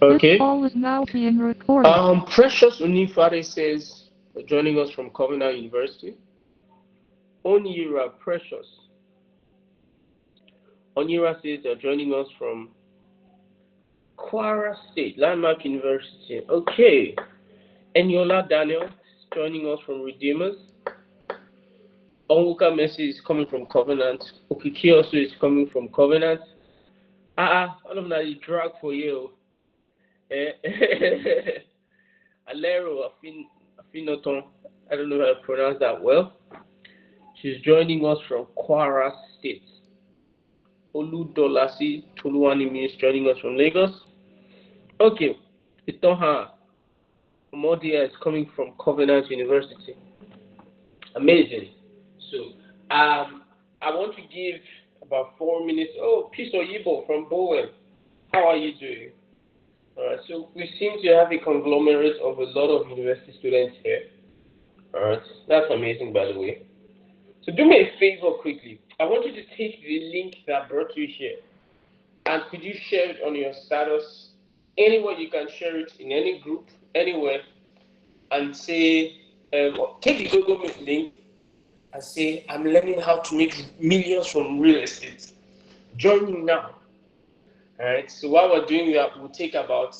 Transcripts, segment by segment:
Okay. Call is now being recorded. Precious Unifade says, joining us from Covenant University. Onira Precious. Onira says they're joining us from Kwara State, Landmark University. Okay. Eniola Daniel joining us from Redeemers. Onwuka Messi is coming from Covenant. Okiki also is coming from Covenant. All of that is drag for you. Eh? Alero Afinoton. I don't know how to pronounce that well. She's joining us from Kwara State. Oludolasi Toluwanimi is joining us from Lagos. Okay, Itoha Modia is coming from Covenant University. Amazing. So, I want to give about 4 minutes. Oh, Peace Oyibo from Bowen. How are you doing? Alright, so we seem to have a conglomerate of a lot of university students here. Alright, that's amazing, by the way. So do me a favor quickly. I want you to take the link that brought you here and could you share it on your status anywhere you can share it in any group, anywhere, and say, take the Google Meet link and say, I'm learning how to make millions from real estate. Join me now. Alright, so while we're doing that, we'll take about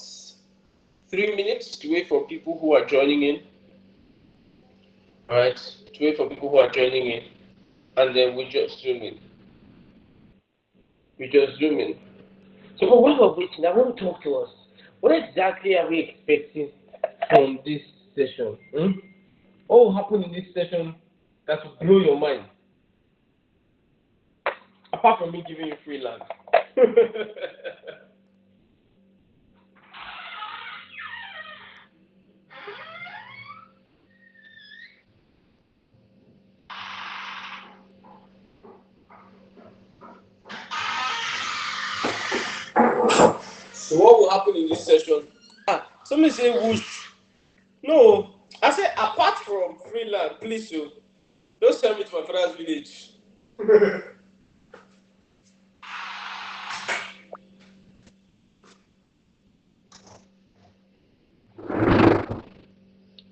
3 minutes to wait for people who are joining in. Alright, to wait for people who are joining in, and then we just zoom in. We just zoom in. So, but while we're waiting, I want to talk to us. What exactly are we expecting from this session? What will happen in this session that will blow your mind? Apart from me giving you free land. So what will happen in this session? Somebody say whoosh. No, I said apart from free land, please so don't send me to my father's village.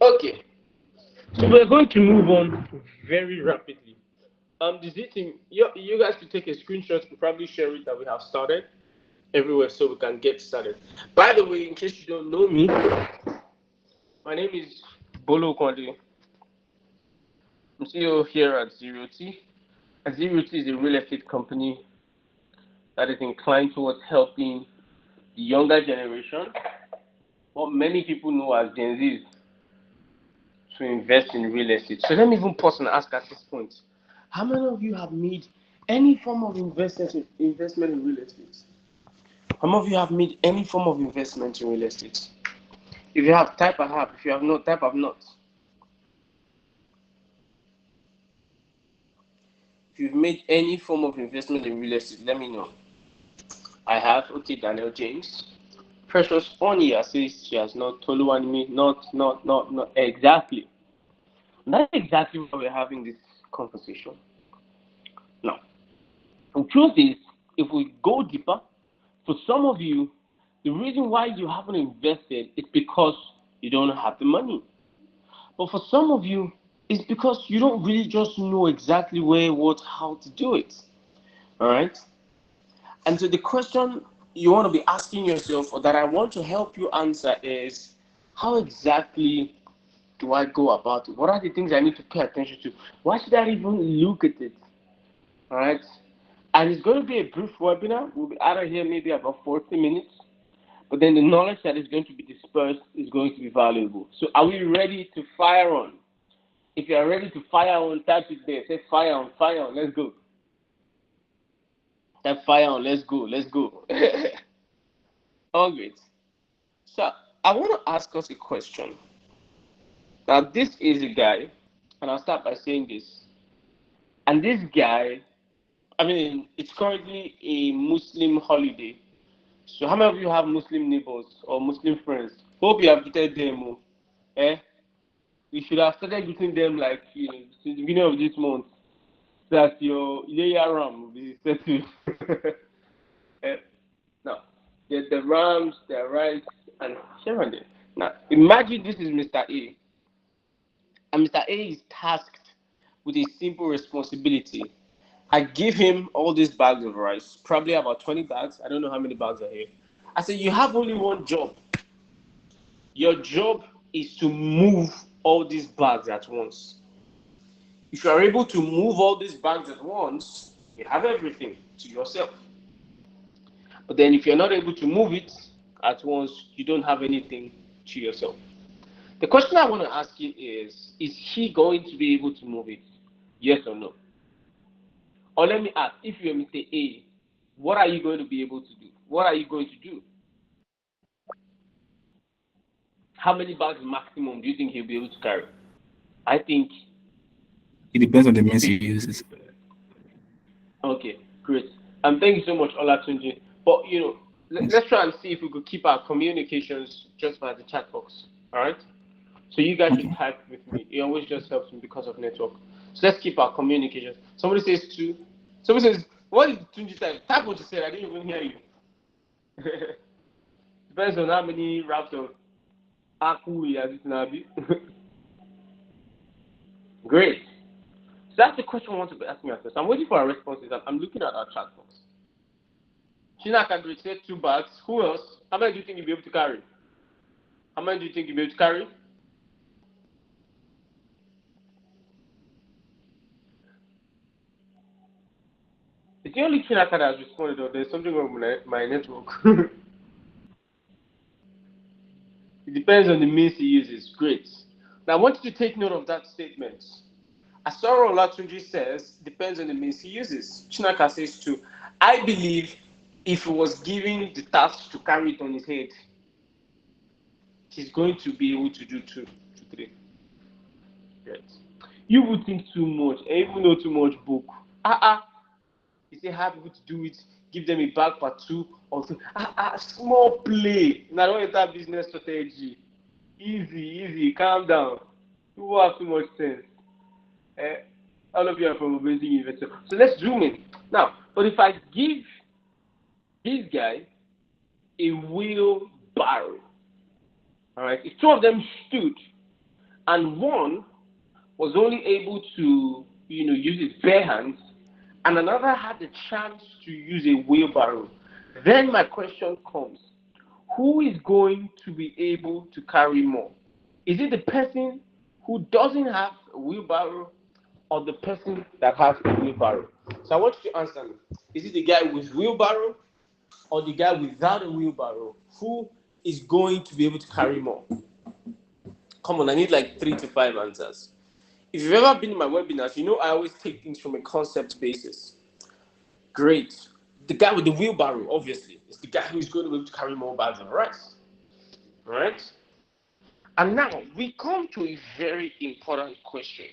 Okay, so we're going to move on very rapidly. The Z team, you guys could take a screenshot and probably share it that we have started everywhere so we can get started. By the way, in case you don't know me, my name is Bolo Kwande. I'm CEO here at Zero T. Zero T is a real estate company that is inclined towards helping the younger generation, what many people know as Gen Zs, to invest in real estate. So let me even pause and ask at this point, how many of you have made any form of investment in real estate? How many of you have made any form of investment in real estate? If you have, type I have. If you have not, type I've not. If you've made any form of investment in real estate, let me know. I have. Okay, Daniel James. Precious Onia says she has not. Toluwanimi, not. Exactly. And that's exactly why we're having this conversation. Now, the truth is, if we go deeper, for some of you, the reason why you haven't invested is because you don't have the money. But for some of you, it's because you don't really just know exactly where, what, how to do it. All right? And so the question you want to be asking yourself, or that I want to help you answer, is how exactly do I go about it? What are the things I need to pay attention to? Why should I even look at it? All right? And it's going to be a brief webinar. We'll be out of here maybe about 40 minutes. But then the knowledge that is going to be dispersed is going to be valuable. So are we ready to fire on? If you are ready to fire on, type it there. Say fire on, let's go. Type fire on, let's go, let's go. All great. So I want to ask us a question. Now this is a guy, and I'll start by saying this. And this guy, I mean, it's currently a Muslim holiday. So how many of you have Muslim neighbors or Muslim friends? Hope you have greeted them. Eh? We should have started greeting them like since the beginning of this month. So that your Ileya Ram will be settled. Eh? Now, the rams, the rice, and share on it. Now, imagine this is Mr. A, and Mr. A is tasked with a simple responsibility. I give him all these bags of rice, probably about 20 bags. I don't know how many bags are here. I said, you have only one job. Your job is to move all these bags at once. If you are able to move all these bags at once, you have everything to yourself. But then if you're not able to move it at once, you don't have anything to yourself. The question I want to ask you is he going to be able to move it? Yes or no? Or let me ask, if you're Mr. A, what are you going to be able to do? What are you going to do? How many bags maximum do you think he'll be able to carry? I think. It depends on the means he uses. Okay, great. Thank you so much, Olatunji. But Yes. let's try and see if we could keep our communications just by the chat box. All right. So you guys should Okay. type with me. It always just helps me because of network. So let's keep our communications. Somebody says two. Somebody says, what did Tunji type? Type what you said. I didn't even hear you. Depends on how many raps of Aku he has it now. Great. So that's the question I want to be asking myself. So I'm waiting for our responses. I'm looking at our chat box. China can said 2 bags. Who else? How many do you think you'll be able to carry? How many do you think you'll be able to carry? It's the only China that has responded, or there's something wrong with my network. It depends on the means he uses. Great. Now I want you to take note of that statement. Asoro Olatunji says, depends on the means he uses. Chinaka says too, I believe if he was given the task to carry it on his head, he's going to be able to do 2 to 3. Right. You would think too much, and even know too much book. You say have people to do it, give them a bag for 2 or 3. Small play. Now don't enter business strategy. Easy, calm down. You have too much sense. Eh? All of you are from amazing investor. So let's zoom in. Now, but if I give this guy a wheelbarrow, all right, if 2 of them stood and one was only able to, use his bare hands, and another had the chance to use a wheelbarrow, then my question comes: who is going to be able to carry more? Is it the person who doesn't have a wheelbarrow, or the person that has a wheelbarrow? So I want you to answer me. Is it the guy with wheelbarrow or the guy without a wheelbarrow? Who is going to be able to carry more? Come on, I need like 3 to 5 answers. If you've ever been in my webinars, I always take things from a concept basis. Great. The guy with the wheelbarrow, obviously, is the guy who's going to be able to carry more bags of rice. Right? And now we come to a very important question.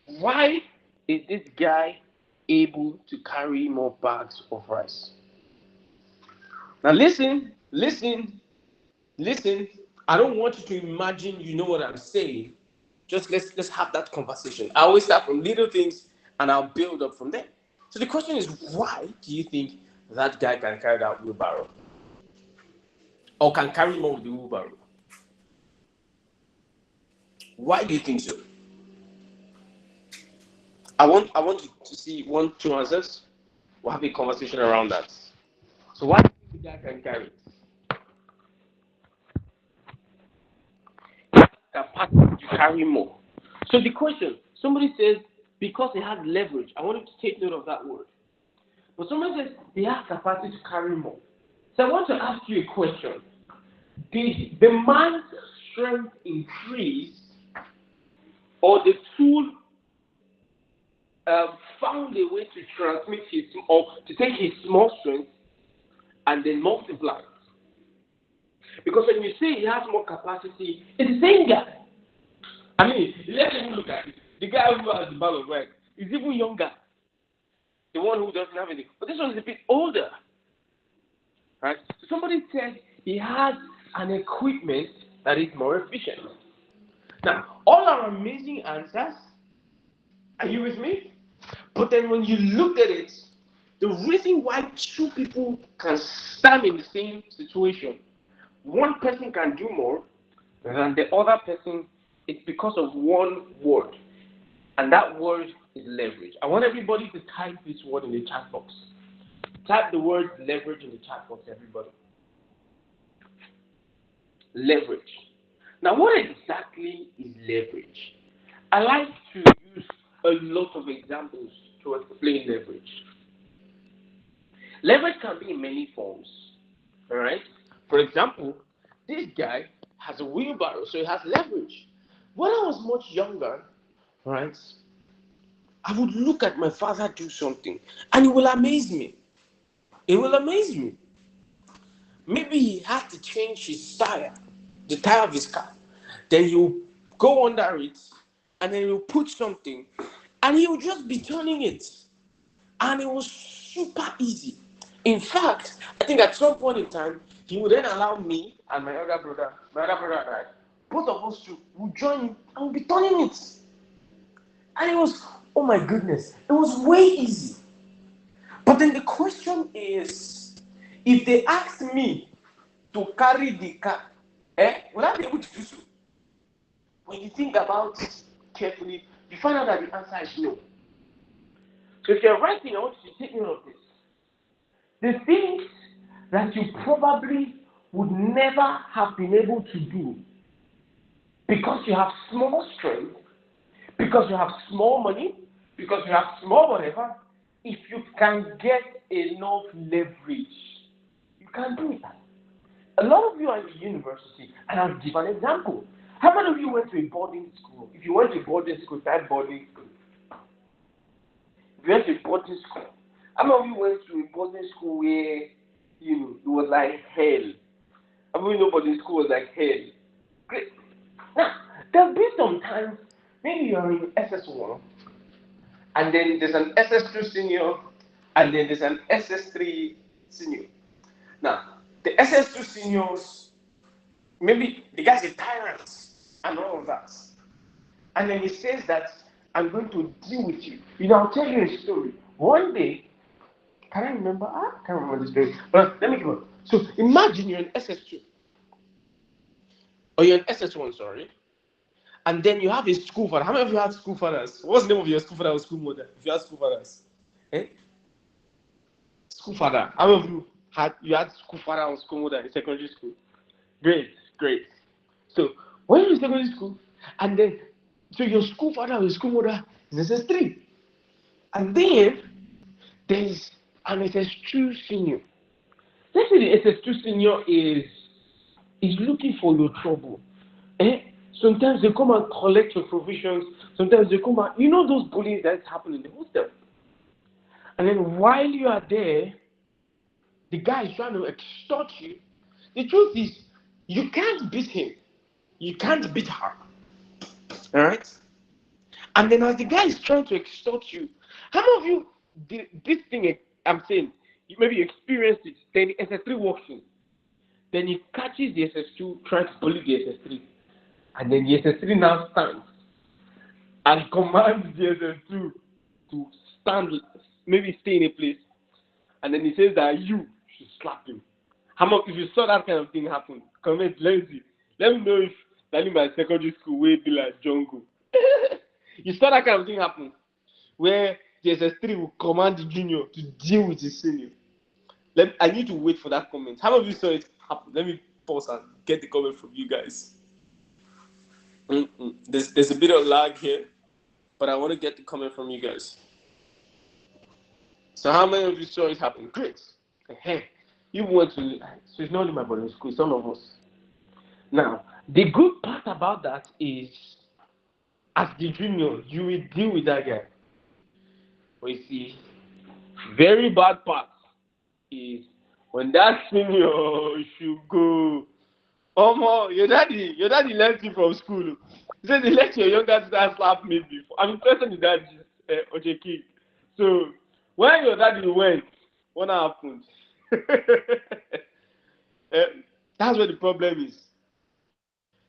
Why is this guy able to carry more bags of rice? Now listen. I don't want you to imagine you know what I'm saying. Just let's have that conversation. I always start from little things and I'll build up from there. So the question is, why do you think that guy can carry that wheelbarrow? Or can carry more with the wheelbarrow? Why do you think so? I want you to see 1, 2 answers. We'll have a conversation around that. So why do you think the guy can carry it? Capacity to carry more. So the question, somebody says, because he has leverage. I want you to take note of that word. But somebody says he has capacity to carry more. So I want to ask you a question. Did the man's strength increase, or the tool found a way to transmit his, or to take his small strength and then multiply it? Because when you say he has more capacity, it's the same guy. I mean, let's even look at it. The guy who has the bag of rice is even younger. The one who doesn't have anything. But this one is a bit older. Right? So somebody said he has an equipment that is more efficient. Now, all are amazing answers. Are you with me? But then when you look at it, the reason why 2 people can stand in the same situation one person can do more than the other person. It's because of one word, and that word is leverage. I want everybody to type this word in the chat box. Type the word leverage in the chat box, everybody. Leverage. Now, what exactly is leverage? I like to use a lot of examples to explain leverage. Leverage can be in many forms. All right. For example, this guy has a wheelbarrow, so he has leverage. When I was much younger, right, I would look at my father do something, and it will amaze me. It will amaze me. Maybe he had to change his tire, the tire of his car. Then he'll go under it, and then he'll put something, and he'll just be turning it. And it was super easy. In fact, I think at some point in time, he would then allow me and my other brother and I, both of us two would join him and we'll be turning it. And it was, oh my goodness, it was way easy. But then the question is, if they asked me to carry the car, would I be able to do so? When you think about it carefully, you find out that the answer is no. So if you're writing, I want you to take note of this. The things that you probably would never have been able to do because you have small strength, because you have small money, because you have small whatever, if you can get enough leverage, you can do it. A lot of you are in the university, and I'll give an example. How many of you went to a boarding school? If you went to a boarding school, type boarding school. If you went to a boarding school, how many of you went to a boarding school where it was like hell? How many know boarding school was like hell? Great. Now, there'll be some times maybe you're in SS1, and then there's an SS2 senior, and then there's an SS3 senior. Now, the SS2 seniors, maybe the guy's a tyrant and all of that. And then he says that I'm going to deal with you. I'll tell you a story. One day, can I remember? I can't remember the story. But let me give up. So imagine you're in SS2. Or you're in SS1, sorry. And then you have a school father. How many of you had school fathers? What's the name of your school father or school mother? If you had school fathers. Eh? School father. How many of you had school father or school mother in secondary school? Great, great. So when you're in secondary school, and then so your school father or school mother is SS3. And then there's an SS2 senior. Let's say the SS2 senior is looking for your trouble. Sometimes they come and collect your provisions. Sometimes they come and those bullying that happen in the hostel. And then while you are there, the guy is trying to extort you. The truth is, you can't beat him. You can't beat her. All right? And then as the guy is trying to extort you, how many of you did this thing I'm saying, maybe you experienced it, then the SS3 walks in. Then he catches the SS2 trying to bully the SS3. And then the SS3 now stands and commands the SS2 to stand, maybe stay in a place. And then he says that you should slap him. How much, if you saw that kind of thing happen, comment, let's see. Let me know if that in my secondary school will be like jungle. You saw that kind of thing happen, where the SS3 will command the junior to deal with his senior. I need to wait for that comment. How many of you saw it happen? Let me pause and get the comment from you guys. There's a bit of lag here, but I want to get the comment from you guys. So how many of you saw it happen? Great. You went to, so it's not only my boarding school, it's all of us. Now, the good part about that is, as the junior, you will deal with that guy. But you see, very bad part is when that senior should go. Your daddy left you from school. He said they let your younger sister slap me before. I'm interested in that, Ojeki. So when your daddy went, what happened? That's where the problem is.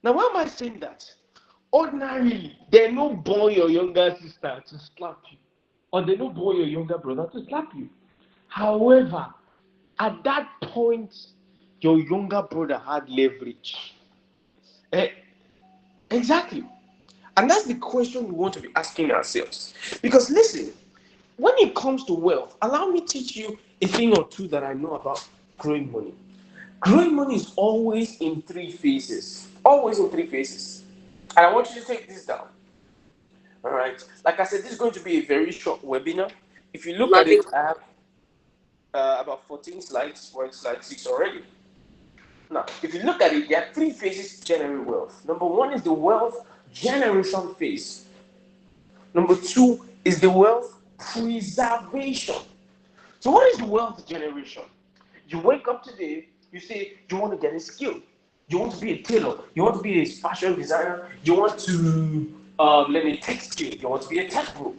Now, why am I saying that? Ordinarily, they no born your younger sister to slap you, or they no born your younger brother to slap you. However, at that point, your younger brother had leverage. Eh, exactly. And that's the question we want to be asking ourselves. Because listen, when it comes to wealth, allow me to teach you a thing or two that I know about growing money. Growing money is always in three phases. Always in three phases. And I want you to take this down. All right. Like I said, this is going to be a very short webinar. If you look at it, I have about 14 slides, one slide 6 already. Now, if you look at it, there are three phases to generate wealth. Number one is the wealth generation phase. Number two is the wealth preservation. So, what is wealth generation? You wake up today, you say you want to get a skill. You want to be a tailor. You want to be a fashion designer. You want to learn a tech skill. You want to be a tech bro.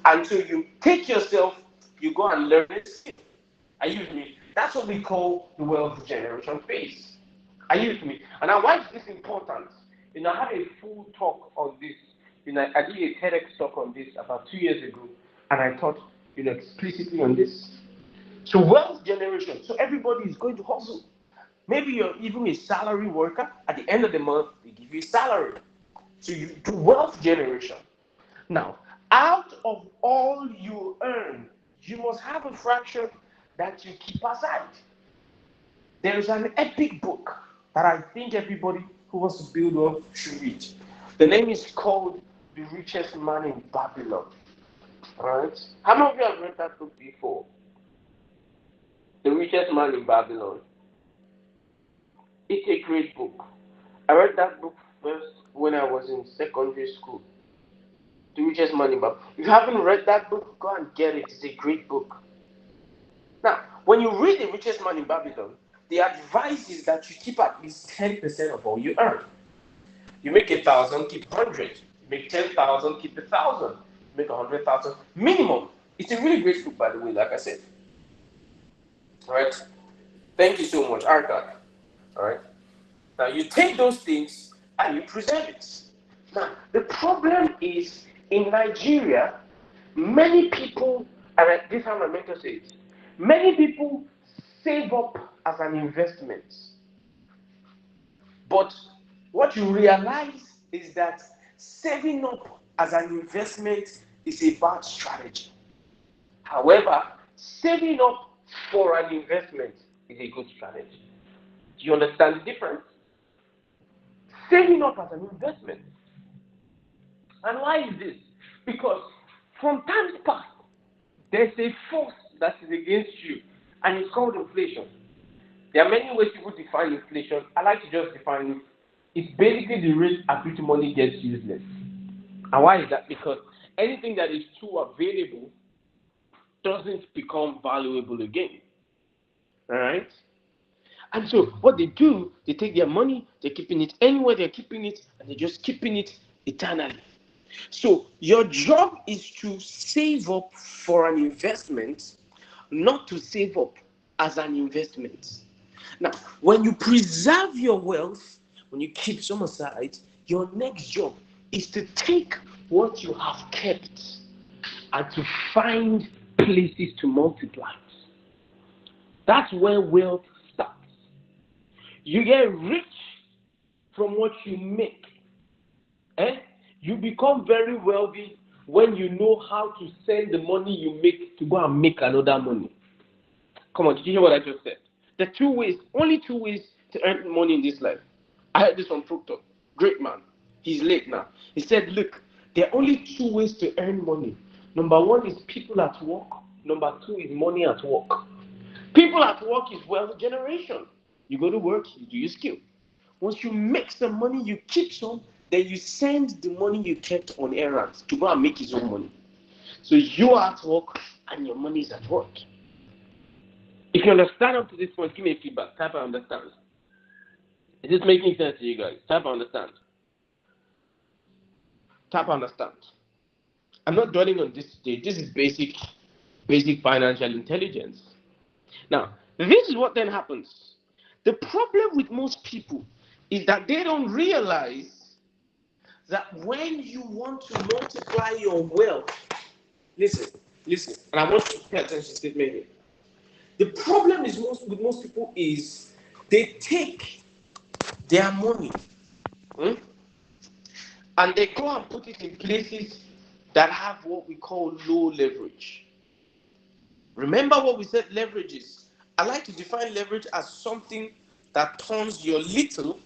And so you take yourself, you go and learn a skill. Are you with me? That's what we call the wealth generation phase. Are you with me? And now, why is this important? I had a full talk on this. I did a TEDx talk on this about 2 years ago, and I taught, explicitly on this. So wealth generation. So everybody is going to hustle. Maybe you're even a salary worker. At the end of the month, they give you a salary. So you do wealth generation. Now, out of all you earn, you must have a fraction that you keep aside. There is an epic book that I think everybody who wants to build wealth should read. The name is called The Richest Man in Babylon. Alright? How many of you have read that book before? The Richest Man in Babylon. It's a great book. I read that book first when I was in secondary school. The Richest Man in Babylon. If you haven't read that book, go and get it. It's a great book. Now, when you read The Richest Man in Babylon, the advice is that you keep at least 10% of all you earn. You make 1,000, keep 100. You make 10,000, keep 1,000. You make 100,000 minimum. It's a really great book, by the way, like I said. All right. Thank you so much, Arcad. All right. Now you take those things and you present it. Now the problem is in Nigeria, many people, and this is how my mentor says, many people save up as an investment. But what you realize is that saving up as an investment is a bad strategy. However, saving up for an investment is a good strategy. Do you understand the difference? Saving up as an investment. And why is this? Because from times past, there's a force that is against you, and it's called inflation. There are many ways people define inflation. I like to just define it. It's basically the rate at which money gets useless. And why is that? Because anything that is too available doesn't become valuable again. All right? And so what they do, they take their money, they're keeping it anywhere, they're keeping it, and they're just keeping it eternally. So your job is to save up for an investment, not to save up as an investment. Now, when you preserve your wealth, when you keep some aside, your next job is to take what you have kept and to find places to multiply it. That's where wealth starts. You get rich from what you make. Eh? You become very wealthy when you know how to send the money you make to go and make another money. Come on, did you hear what I just said? There are two ways, only two ways to earn money in this life. I heard this from Proctor, great man. He's late now. He said, look, there are only two ways to earn money. Number one is people at work. Number two is money at work. People at work is wealth generation. You go to work, you do your skill. Once you make some money, you keep some, then you send the money you kept on errands to go and make his own money. So you are at work and your money is at work. If you understand up to this point, give me a feedback. Type I understand. Is this making sense to you guys? Type I understand. Type I understand. I'm not dwelling on this today. This is basic financial intelligence. Now, this is what then happens. The problem with most people is that they don't realize that when you want to multiply your wealth, listen, and I want you to pay attention to this statement here. The problem is with most people is They take their money and they go and put it in places that have what we call low leverage. Remember what we said leverage is? I like to define leverage as something that turns your little,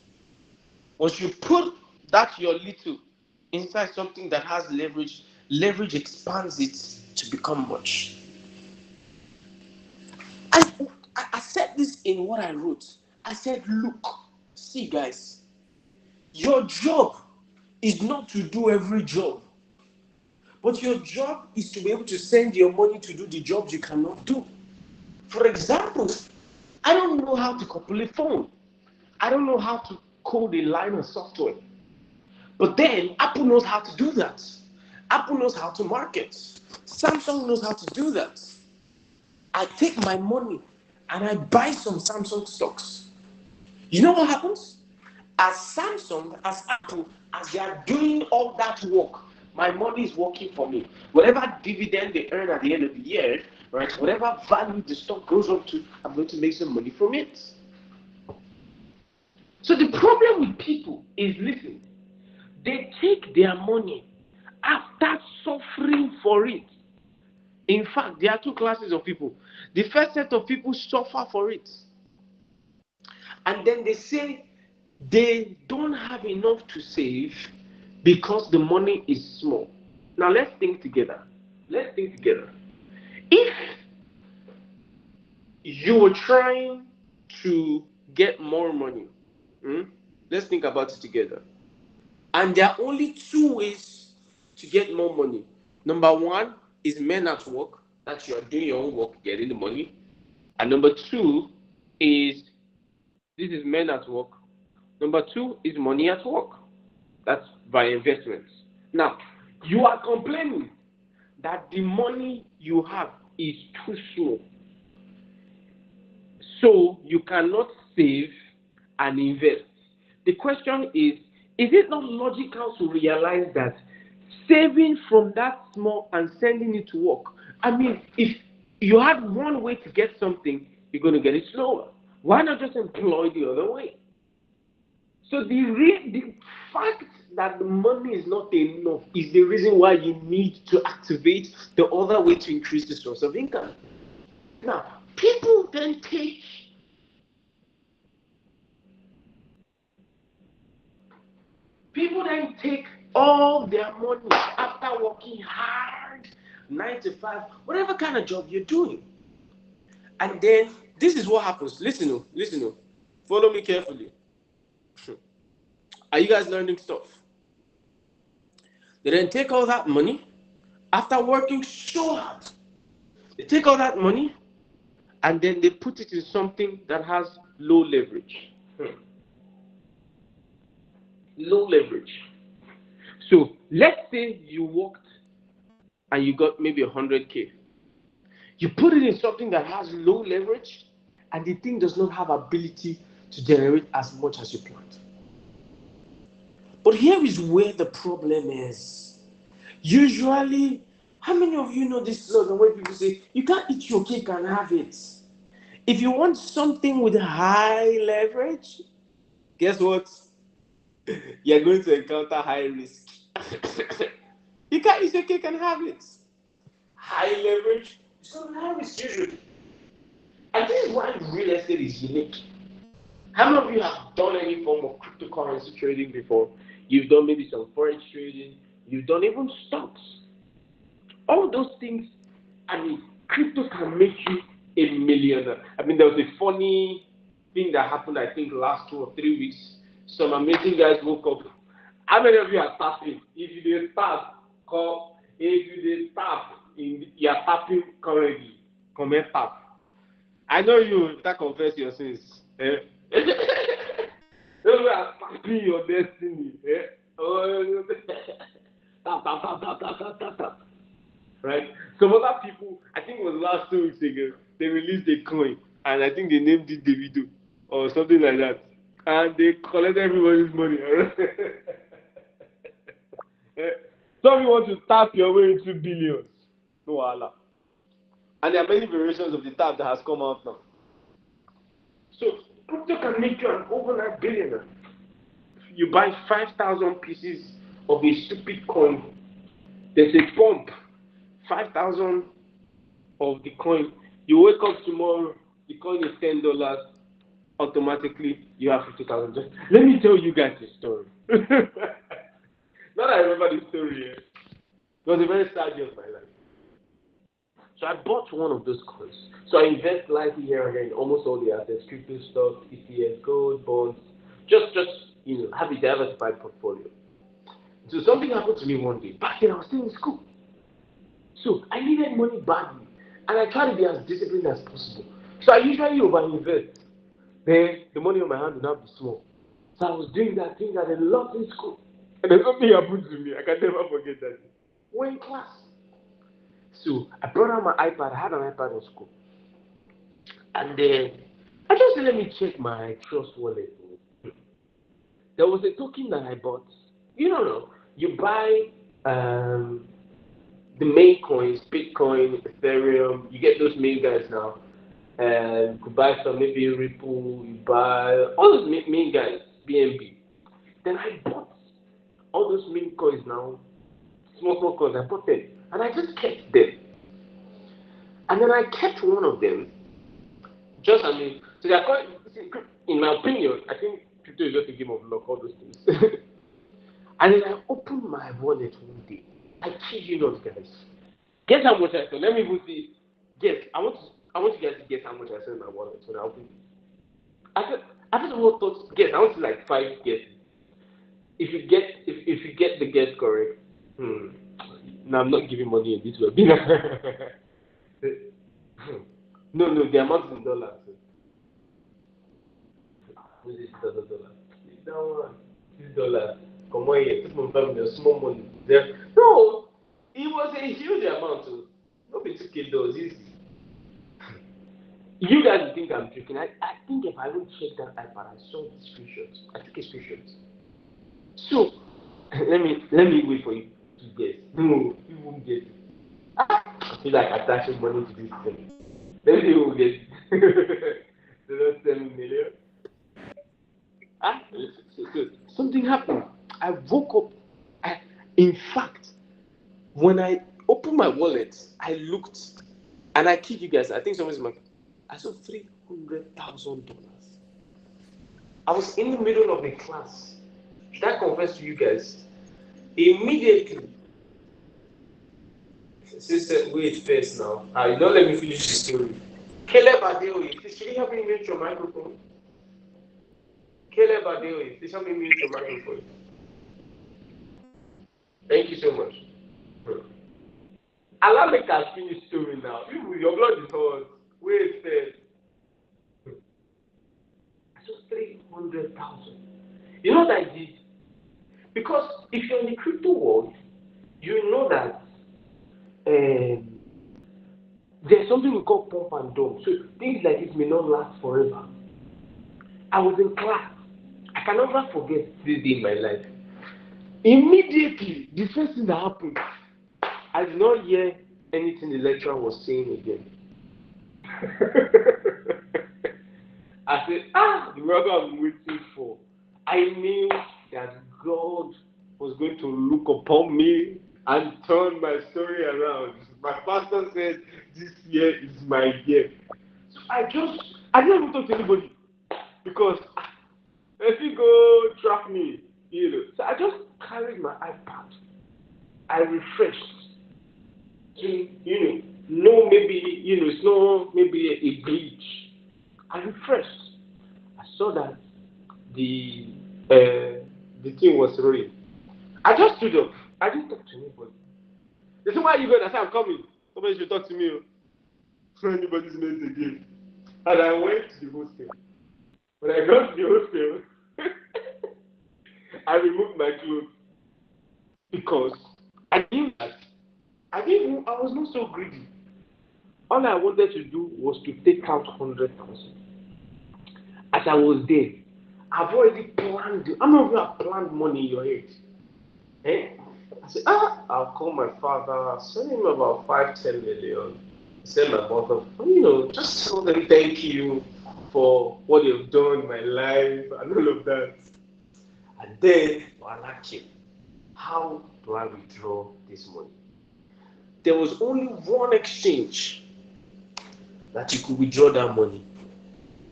once you put that your little inside something that has leverage, leverage expands it to become much. I, I said this in what I wrote. I said, look, see guys, your job is not to do every job, but your job is to be able to send your money to do the jobs you cannot do. For example, I don't know how to couple a phone. I don't know how to code a line of software. But then Apple knows how to do that. Apple knows how to market. Samsung knows how to do that. I take my money and I buy some Samsung stocks. You know what happens? As Samsung, as Apple, as they are doing all that work, my money is working for me. Whatever dividend they earn at the end of the year, right? Whatever value the stock goes up to, I'm going to make some money from it. So the problem with people is, listen, they take their money after suffering for it. In fact, there are two classes of people. The first set of people suffer for it. And then they say they don't have enough to save because the money is small. Now let's think together. Let's think together. If you were trying to get more money, let's think about it together. And there are only two ways to get more money. Number one is men at work, that you are doing your own work, getting the money. And number two is this is men at work. Number two is money at work. That's by investments. Now, you are complaining that the money you have is too small. So you cannot save and invest. The question is it not logical to realize that saving from that small and sending it to work? I mean, if you had one way to get something, you're going to get it slower. Why not just employ the other way? So the fact that the money is not enough is the reason why you need to activate the other way to increase the source of income. Now, people then take all their money after working hard, 9 to 5, whatever kind of job you're doing. And then this is what happens. Listen, follow me carefully. Are you guys learning stuff? They then take all that money after working so hard. They take all that money and then they put it in something that has low leverage. Low leverage. So let's say you worked and you got maybe 100K. You put it in something that has low leverage and the thing does not have ability to generate as much as you planned. But here is where the problem is. Usually, how many of you know this slogan where people say, you can't eat your cake and have it? If you want something with high leverage, guess what? You're going to encounter high risk. You can't eat your cake and have it. High leverage, so high risk usually. And this is why real estate is unique. How many of you have done any form of cryptocurrency trading before? You've done maybe some forex trading, you've done even stocks. All those things, I mean, crypto can make you a millionaire. I mean, there was a funny thing that happened, I think, last 2 or 3 weeks. Some amazing guys woke up. How many of you are tapping? If you did tap, call. If you did tap, you are tapping currently. Comment tap. I know you that confess your sins. Eh? Those who are tapping your destiny. Eh? Oh, tap, tap, tap, tap, tap, tap, tap, tap. Right? Some other people, I think it was last 2 weeks ago, they released a coin, and I think they named it Davido or something like that, and they collected everybody's money. Some of you want to tap your way into billions. No Allah. And there are many variations of the tap that has come out now. So Crypto can make you an overnight billionaire. You buy 5,000 pieces of a stupid coin. There's a pump. 5,000 of the coin. You wake up tomorrow, the coin is $10. Automatically, you have 50,000. Just let me tell you guys a story. Now that I remember the story, it was a very sad day of my life. So I bought one of those coins. So I invest lightly here and there in almost all the assets, crypto stocks, ETFs, gold, bonds, just have a diversified portfolio. So something happened to me one day. Back then I was still in school. So I needed money badly. And I tried to be as disciplined as possible. So I usually overinvest. Then the money on my hand would not be small. So I was doing that a lot in school. And then something happened to me. I can never forget that. We're in class. So I brought out my iPad. I had an iPad in school. And then I just said, let me check my trust wallet. There was a token that I bought. You don't know. You buy the main coins, Bitcoin, Ethereum. You get those main guys now. You could buy some, maybe Ripple. You buy all those main guys, BNB. Then I bought all those main coins now, small coins. I bought them, and I just kept them. And then I kept one of them. So they're quite, in my opinion, I think crypto is just a game of luck, all those things. And then I opened my wallet one day. I kid you not, guys. Guess how much I spent. Let me even see. Guess. I want you guys to guess how much I spent in my wallet when I opened it. I first of all thought, guess. I want to like 5 guesses. If you get the guess correct, no, I'm not giving money in this webinar. No, the amount is in dollars. What is $6? That one, $6. Come on here, people from the small money. No, it was a huge amount. Too. Not be $2K, easy. You guys think I'm joking. I think if I would check that iPad, I saw the screenshots. I took a screenshot. So let me wait for you to guess. No, you won't get it. I feel like attaching money to this thing. Let me see who will get it. So that's 7 million. Ah, so something happened. I woke up. In fact, when I opened my wallet, I looked, and I kid you guys. I think someone's my. I saw $300,000. I was in the middle of a class. Should I confess to you guys? Immediately, sister, wait first now. Don't let me finish the story. Caleb Adeoye, please, can you help me mute your microphone? Caleb Adeoye, please help me mute your microphone. Thank you so much. Allow me to finish the story now. Your blood is hot. Wait first. I saw 300,000. You know what I did? Because if you're in the crypto world, you know that there's something we call pump and dump. So things like this may not last forever. I was in class. I can never forget this day in my life. Immediately, the first thing that happened, I did not hear anything the lecturer was saying again. I said, the miracle I'm waiting for. I knew that God was going to look upon me and turn my story around. My pastor said, this year is my year. So I didn't even talk to anybody because if you go track me, So I just carried my iPad. I refreshed. No, maybe, it's not maybe a glitch. I refreshed. I saw that the thing was rolling. I just stood up. I didn't talk to anybody. They said, why are you going? I said, I'm coming. Nobody should talk to me. Anybody's mate again. And I went to the hostel. When I got to the hostel, I removed my clothes because I knew that I was not so greedy. All I wanted to do was to take out 100,000. As I was there, I've already planned. How many of you have planned money in your head? I said, I'll call my father, send him about 5-10 million. Send my mother, just tell them thank you. for what they've done in my life and all of that. And then Wala came. How do I withdraw this money? There was only one exchange that you could withdraw that money.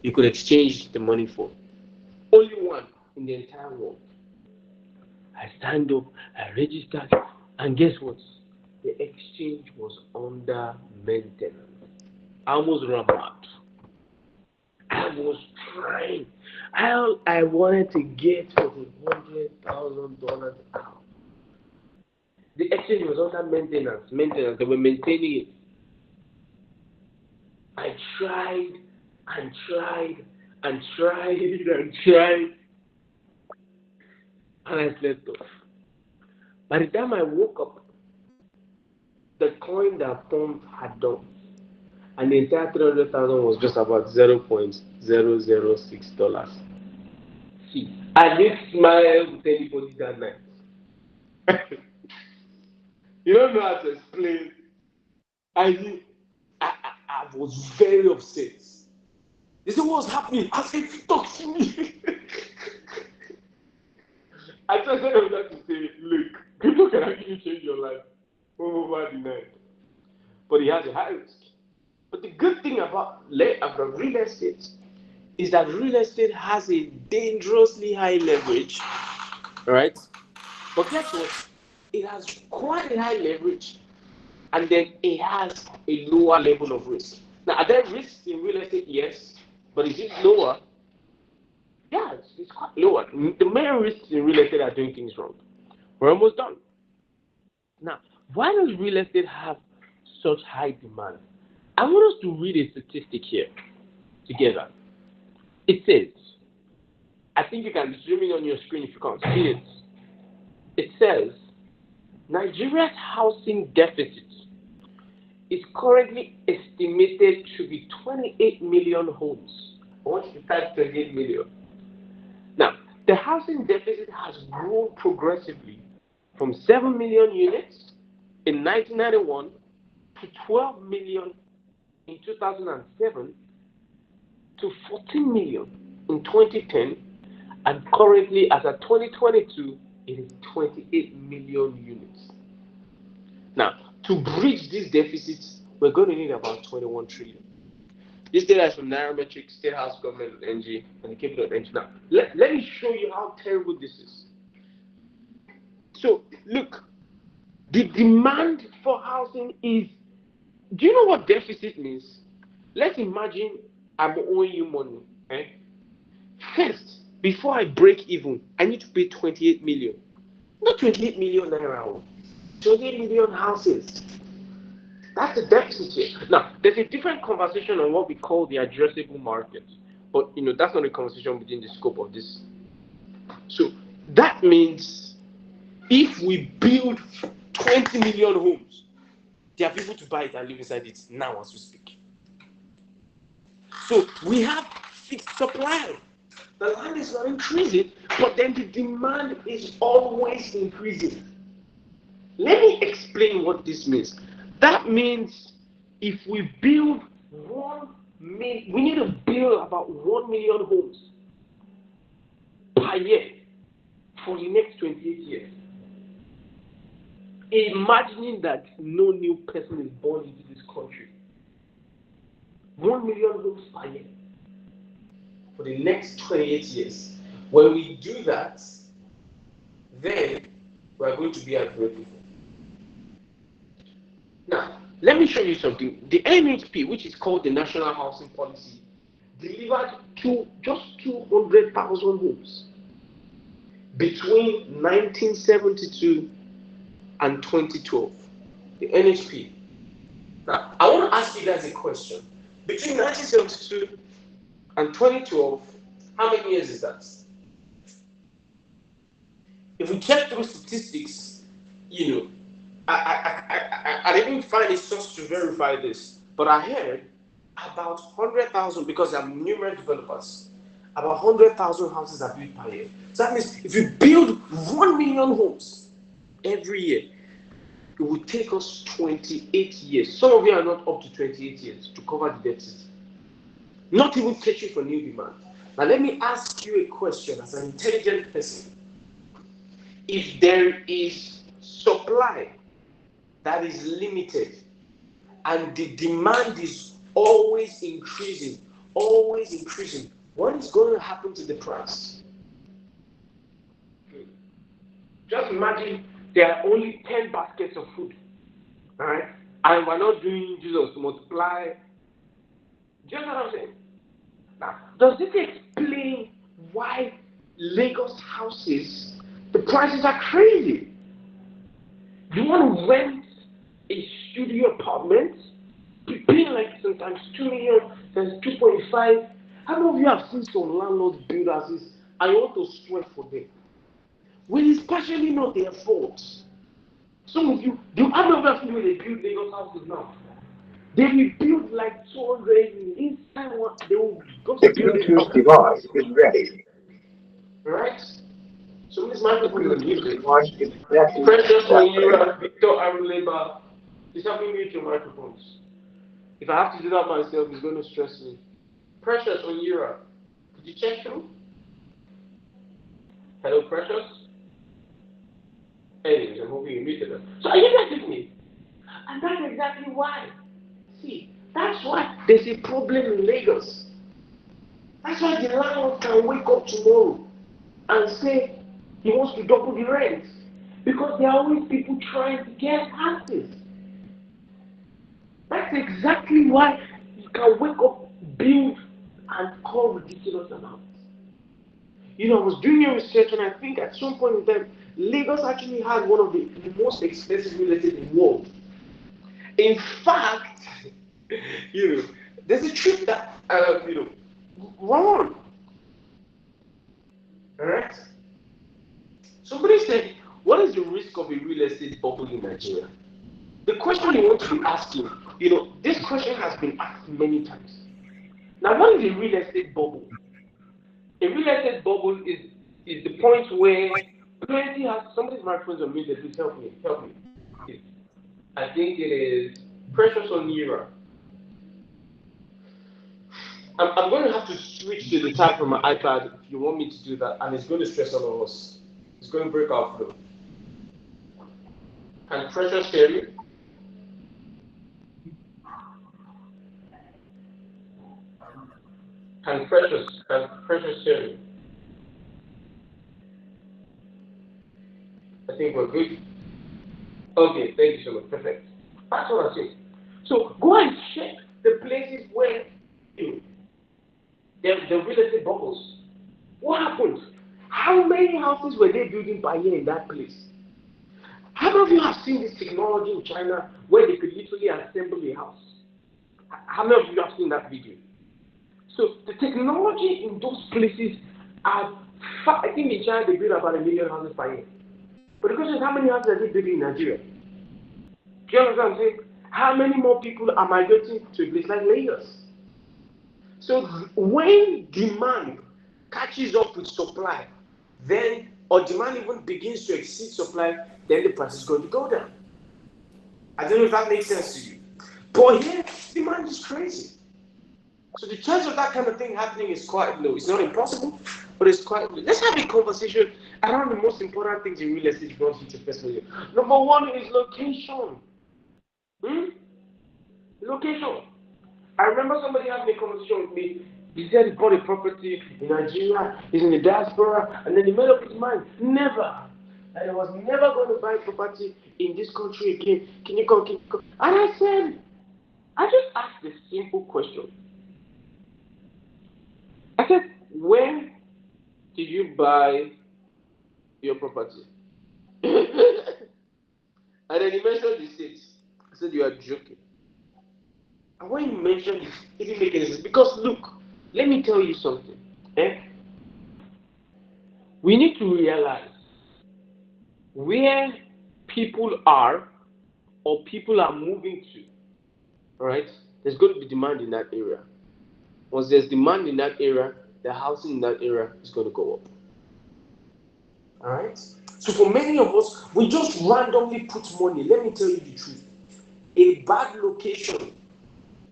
You could exchange the money for. Only one in the entire world. I signed up, I registered, and guess what? The exchange was under maintenance. I almost ran mad. I was trying. I wanted to get for the $100,000 out. The exchange was under maintenance. They were maintaining it. I tried and tried and tried and tried, and I slept off. By the time I woke up, the coin that pumped had done, and the entire 300,000 was just about $0.006. See, I didn't smile with anybody that night. You don't know how to explain. I did. I was very upset. They said, "What's happening?" I said, "Talk to me." I just said that to say, "Look, people can actually change your life over the night, but it has a high risk." But the good thing about real estate is that real estate has a dangerously high leverage, right? But guess what? It has quite a high leverage, and then it has a lower level of risk. Now, are there risks in real estate? Yes, but is it lower? Yeah, it's quite lower. The main risks in real estate are doing things wrong. We're almost done. Now, why does real estate have such high demand? I want us to read a statistic here together. It says, I think you can zoom in on your screen if you can't see it. It says, Nigeria's housing deficit is currently estimated to be 28 million homes. I want you to type 28 million. Now, the housing deficit has grown progressively from 7 million units in 1991 to 12 million in 2007 to 14 million in 2010, and currently, as of 2022, it is 28 million units. Now, to bridge these deficits, we're going to need about 21 trillion. This data is from Nairametrics, State House Government NG, and the Capital.ng. Now, let me show you how terrible this is. So, look, the demand for housing is. Do you know what deficit means? Let's imagine I'm owing you money. Eh? First, before I break even, I need to pay 28 million. Not 28 million naira, 28 million houses. That's the deficit here. Now, there's a different conversation on what we call the addressable market, but that's not a conversation within the scope of this. So that means if we build 20 million homes, there are people to buy it and live inside it now as we speak. So we have fixed supply. The land is not increasing, but then the demand is always increasing. Let me explain what this means. That means if we build we need to build about 1 million homes per year for the next 28 years. Imagining that no new person is born into this country. 1 million homes per year for the next 28 years. When we do that, then we're going to be at breakeven. Now, let me show you something. The NHP, which is called the National Housing Policy, delivered just 200,000 homes between 1972 and 2012. The NHP. Now, I want to ask you guys a question. Between 1972 and 2012, how many years is that? If we check through statistics, I didn't find a source to verify this, but I heard about 100,000, because there are numerous developers, about 100,000 houses are built per year. So that means if you build 1 million homes every year, it will take us 28 years. Some of you are not up to 28 years to cover the deficit. not even catering for new demand. Now, let me ask you a question as an intelligent person. If there is supply that is limited and the demand is always increasing, what is going to happen to the price? Just imagine there are only 10 baskets of food, all right? And we're not doing Jesus to multiply. Do you know what I'm saying? Now, does this explain why Lagos houses, the prices are crazy? You want to rent a studio apartment? You pay like sometimes 2 million, times 2.5. How many of you have seen some landlords build houses and you want to sweat for them? Well, it's partially not their fault. Some of you, do you have ever seen when they build Lagos houses now? They will build like 200 inside one. They will go to build it. Bluetooth device is ready. Right? So this microphone is muted. Device is ready. Precious Onyira, Victor Aruleba, please help me mute your microphones. If I have to do that myself, it's going to stress me. Precious Onyira, could you check through? Hello, Precious? Anyways, I'm hoping you muted them. So are you guys with me? And that's exactly why. See, that's why there's a problem in Lagos. That's why the landlord can wake up tomorrow and say he wants to double the rent. Because there are always people trying to get houses. That's exactly why you can wake up, build, and call ridiculous amounts. You know, I was doing your research, and I think at some point in time, Lagos actually has one of the most expensive real estate in the world. In fact, you know, there's a trip that run. Alright? Somebody said, what is the risk of a real estate bubble in Nigeria? The question you want to be asking, this question has been asked many times. Now, what is a real estate bubble? A real estate bubble is the point where plenty has somebody's microphones on muted. Please help me. I think it is Precious Onyira. I'm going to have to switch to the type from my iPad if you want me to do that, and it's going to stress all of us. It's going to break our flow. Can Precious hear you? Can Precious hear you? I think we're good. Okay, thank you so much. Perfect. That's what I'm saying. So go and check the places where the real estate bubbles. What happened? How many houses were they building per year in that place? How many of you have seen this technology in China where they could literally assemble a house? How many of you have seen that video? So the technology in those places are I think in China they build about 1 million houses per year. But the question is, how many houses are they building in Nigeria? Do you understand what I'm saying? How many more people are migrating to a place like Lagos? So when demand catches up with supply, then, or demand even begins to exceed supply, then the price is going to go down. I don't know if that makes sense to you. But here, demand is crazy. So the chance of that kind of thing happening is quite low. It's not impossible, but it's quite low. Let's have a conversation around the most important things in real estate if you want to first million. Number one is location. Location. I remember somebody having a conversation with me. He said he bought a property in Nigeria, he's in the diaspora, and then he made up his mind. Never. And I was never going to buy property in this country again. Can you come? And I said, I just asked a simple question. I said, when did you buy your property? And then he mentioned the states. I said, you are joking. And when you mentioned it, it didn't make any sense. Because look, let me tell you something. We need to realize where people are or people are moving to. Alright? There's going to be demand in that area. Once there's demand in that area, the housing in that area is going to go up. Alright? So for many of us, we just randomly put money. Let me tell you the truth. A bad location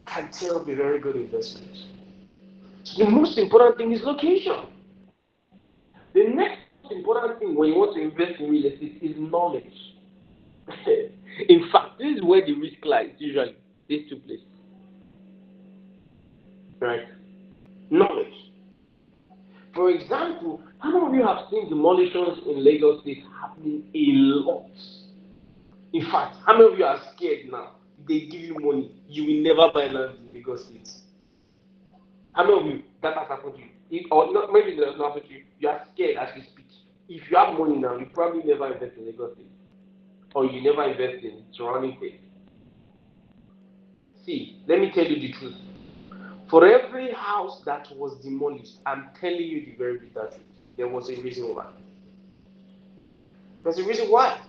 can tell be very good investment. The most important thing is location. The next important thing when you want to invest in real estate is knowledge. In fact, this is where the risk lies usually. These two places. Right? Knowledge. For example, how many of you have seen demolitions in Lagos State happening a lot? In fact, how many of you are scared now? They give you money, you will never buy land in Lagos State. How many of you that has happened to you? Or not, maybe it does not happen to you. You are scared as you speak. If you have money now, you probably never invest in Lagos State, or you never invest in surrounding states. See, let me tell you the truth. For every house that was demolished, I'm telling you the very bitter truth. There was a reason why. There's a reason why.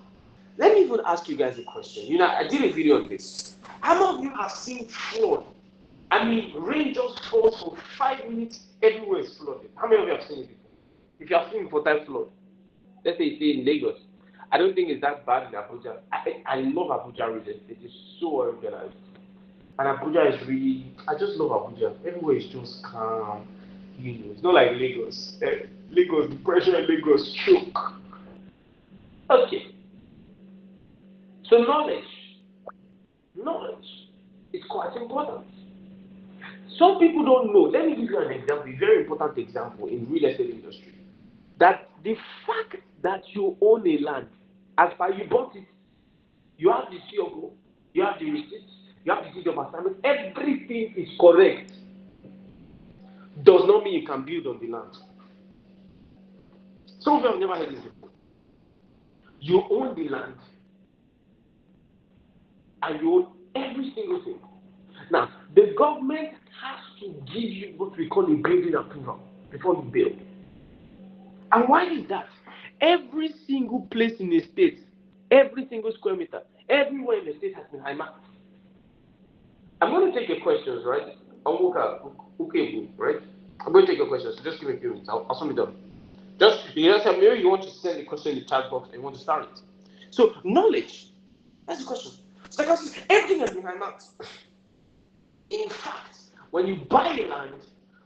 Let me even ask you guys a question. You know, I did a video on this. How many of you have seen flood? I mean, rain just falls for 5 minutes, everywhere is flooded. How many of you have seen it before? If you have seen for time flood, let's say it's in Lagos, I don't think it's that bad in Abuja. I love Abuja region. It is so organized. And Abuja is really, I just love Abuja. Everywhere is just calm. You know, it's not like Lagos. Lagos, the pressure in Lagos choke. Okay. So knowledge is quite important. Some people don't know. Let me give you an example, a very important example in real estate industry. That the fact that you own a land, as far you bought it, you have the COO, you have the receipts, you have the deed of assignment, everything is correct, does not mean you can build on the land. Some of you have never heard this before. You own the land, and you own every single thing. Now, the government has to give you what we call a building approval before you build. And why is that? Every single place in the state, every single square meter, everywhere in the state has been high-marked. I'm going to take your questions, right? Okay, right? I'm going to take your questions, so just give me a few minutes. I'll sum it up. Maybe you want to send a question in the chat box and you want to start it. So, knowledge. That's the question. So, like I said, everything has been high-marked. In fact, when you buy land,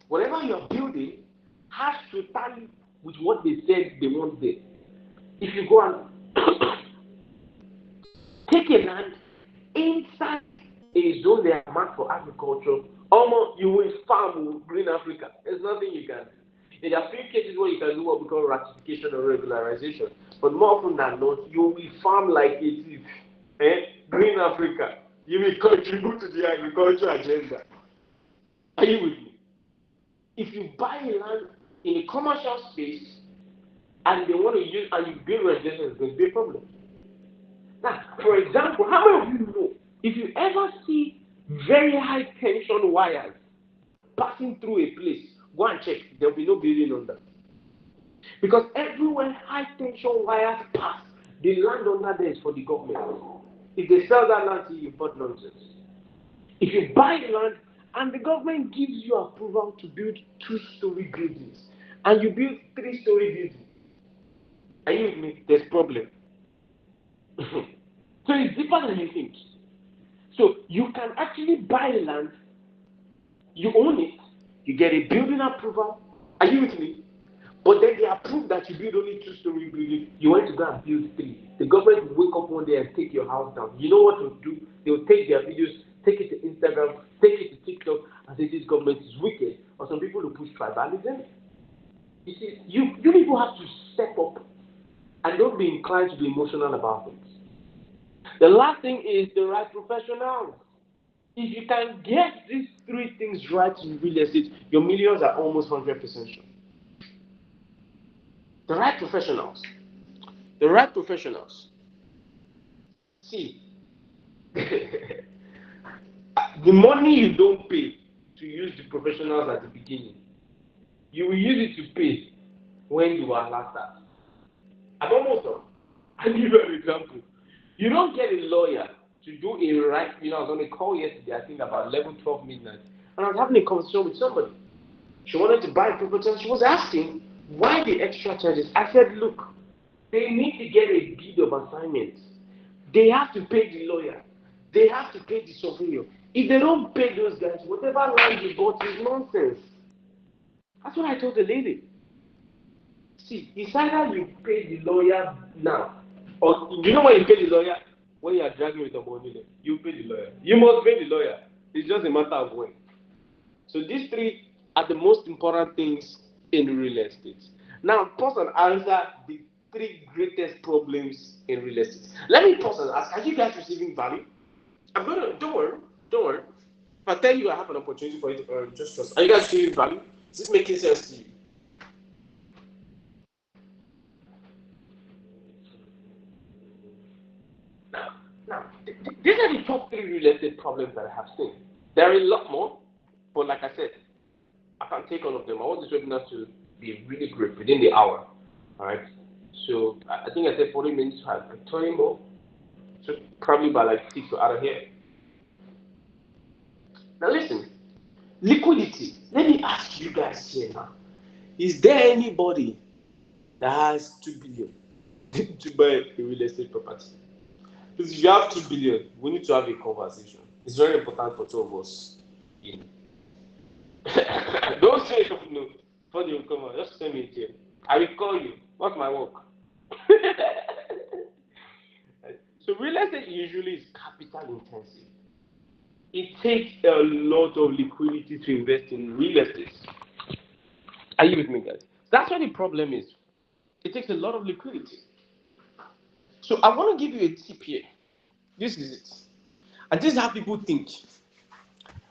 whatever you're building has to tally with what they said they want there. If you go and take a land inside a zone they are marked for agriculture, almost you will farm green Africa. There's nothing you can do. There are few cases where you can do what we call ratification or regularization, but more often than not, you will farm like it is. Green Africa. You will contribute to the agriculture agenda. Are you with me? If you buy land in a commercial space and they want to use and you build residential, it's going to be a problem. Now, for example, how many of you know if you ever see very high tension wires passing through a place, go and check, there will be no building on that. Because everywhere high tension wires pass, the land under there is for the government. If they sell that land to you, but nonsense. If you buy land and the government gives you approval to build 2-story buildings and you build 3-story buildings, are you with me? There's problem. So it's deeper than you think. So you can actually buy land, you own it, you get a building approval. Are you with me? But then they approve that you build only 2-story building. You want to go and build 3. The government will wake up one day and take your house down. You know what they'll do? They'll take their videos, take it to Instagram, take it to TikTok, and say this government is wicked. Or some people will push tribalism. You see, you people have to step up and don't be inclined to be emotional about things. The last thing is the right professionals. If you can get these 3 things right in real estate, your millions are almost 100% sure. The right professionals. The right professionals. See, the money you don't pay to use the professionals at the beginning, you will use it to pay when you are last at. I'm almost done. I'll give you an example. You don't get a lawyer to do a right. I was on a call yesterday, I think about 11, 12 midnight, and I was having a conversation with somebody. She wanted to buy a property and she was asking, why the extra charges? I said, look, they need to get a deed of assignment. They have to pay the lawyer. They have to pay the surveyor. If they don't pay those guys, whatever land you bought is nonsense. That's what I told the lady. See, it's either you pay the lawyer now, or you know when you pay the lawyer? When you are dragging with the money, you pay the lawyer. You must pay the lawyer. It's just a matter of when. So these three are the most important things in real estate. Now, pause and answer the three greatest problems in real estate. Let me pause and ask: are you guys receiving value? I'm gonna. Don't worry. Don't worry. If I tell you I have an opportunity for you to earn, just trust. Are you guys receiving value? Is this making sense to you? Now, these are the top three real estate problems that I have seen. There are a lot more, but like I said, I can take all of them. I want this webinar to be really great within the hour. All right. So I think I said 40 minutes. I'm 20 more. So probably by like 6 we're out of here. Now listen, liquidity. Let me ask you guys here now. Is there anybody that has 2 billion to buy a real estate property? Because if you have 2 billion, we need to have a conversation. It's very important for two of us. You know. Don't say something no. Before you come on, just send me a here. I will call you. What's my work? So real estate usually is capital intensive. It takes a lot of liquidity to invest in real estate. Are you with me, guys? That's what the problem is. It takes a lot of liquidity. So I want to give you a tip here. This is it. And this is how people think.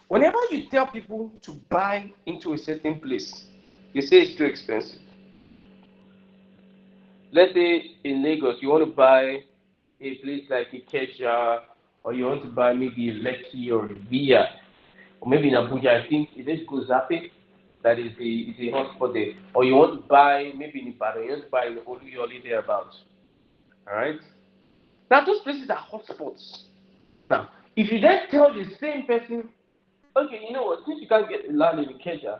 Whenever you tell people to buy into a certain place, they say it's too expensive. Let's say in Lagos, you want to buy a place like Ikeja, or you want to buy maybe a Lekki or a Via, or maybe in Abuja, I think it is Gozape, that is a hotspot there. Or you want to buy maybe in Ibadan, you want to buy in Oluyole thereabouts. All right. Now those places are hotspots. Now, if you then tell the same person, okay, you know what? Since you can't get a land in Ikeja,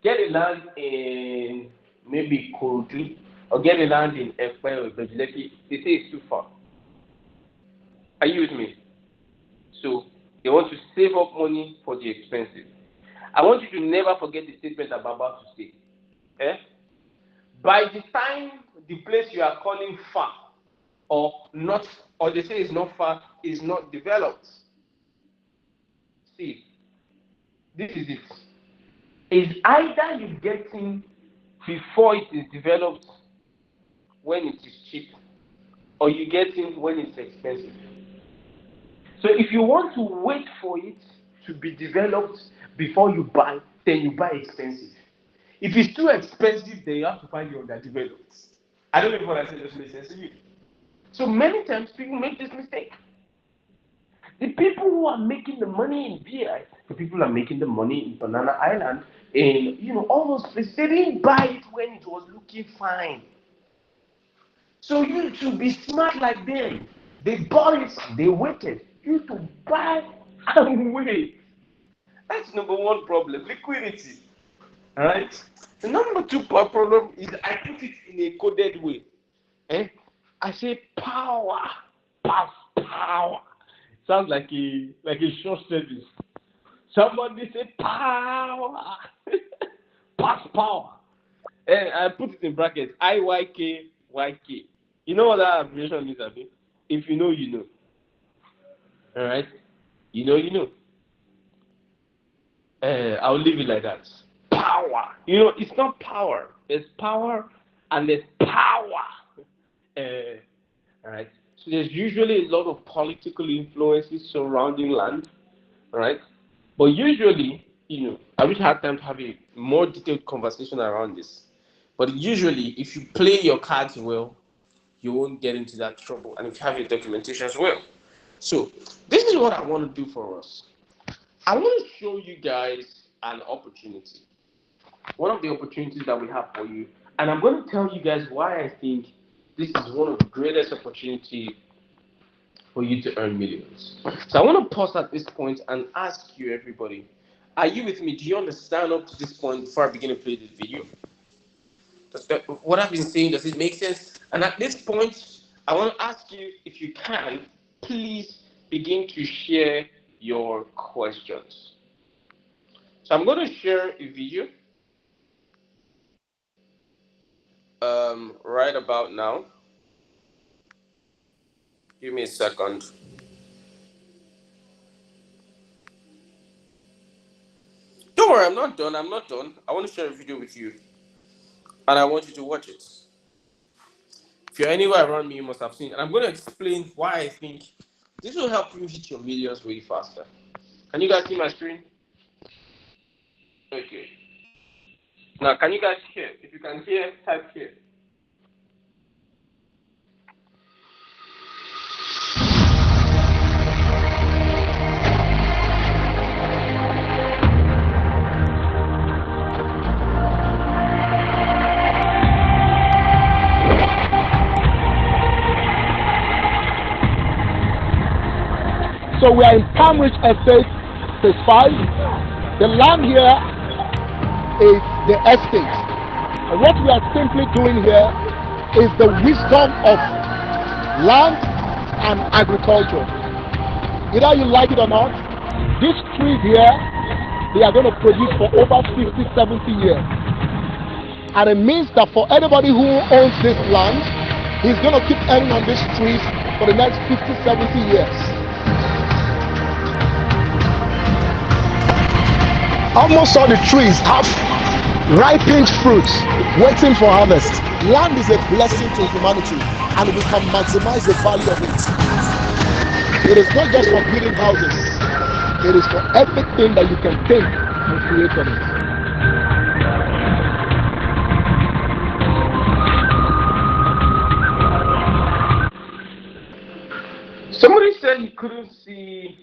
get a land in maybe Kurudu, or get a land in Ekpe or Bejileki, they say it's too far. Are you with me? So they want to save up money for the expensive. I want you to never forget the statement I'm about to say. Eh? By the time the place you are calling far or not, or they say it's not far, is not developed. See, this is it. It's either you getting before it is developed when it is cheap, or you getting when it's expensive. So if you want to wait for it to be developed before you buy, then you buy expensive. If it's too expensive, then you have to find the underdeveloped. I don't know if what I said just makes sense to you. So many times people make this mistake. The people who are making the money in VI, the people who are making the money in Banana Island, in all those places, they didn't buy it when it was looking fine. So you to be smart like them. They bought it, they waited. You to buy and wait. That's number one problem, liquidity. Alright? The number two problem is I put it in a coded way. Eh? I say power. Power. Sounds like a short service. Somebody say power. Pass power. And I put it in brackets. IYK. You know what that abbreviation means, Abi? If you know, you know. Alright? You know. I'll leave it like that. Power. It's not power. There's power and there's power. All right. So there's usually a lot of political influences surrounding land, right? But usually, I wish I had time to have a more detailed conversation around this. But usually, if you play your cards well, you won't get into that trouble, and if you have your documentation as well. So this is what I want to do for us. I want to show you guys an opportunity. One of the opportunities that we have for you. And I'm going to tell you guys why I think this is one of the greatest opportunities for you to earn millions. So I want to pause at this point and ask you, everybody, are you with me? Do you understand up to this point before I begin to play this video? What I've been saying, does it make sense? And at this point, I want to ask you, if you can, please begin to share your questions. So I'm going to share a video. right about now. Give me a second. Don't worry, I'm not done. I'm not done. I want to share a video with you, and I want you to watch it. If you're anywhere around me, you must have seen it. And I'm going to explain why I think this will help you hit your millions way faster. Can you guys see my screen? Okay. Now, can you guys hear? If you can hear, type here. So we are in Palm Ridge Estate, phase 5. The land here is the estate. And what we are simply doing here is the wisdom of land and agriculture. Either you like it or not, these trees here, they are going to produce for over 50, 70 years. And it means that for anybody who owns this land, he's going to keep earning on these trees for the next 50, 70 years. Almost all the trees have ripened fruits waiting for harvest. Land is a blessing to humanity, and we can maximize the value of it. It is not just for building houses, it is for everything that you can think and create on it. Somebody said he couldn't see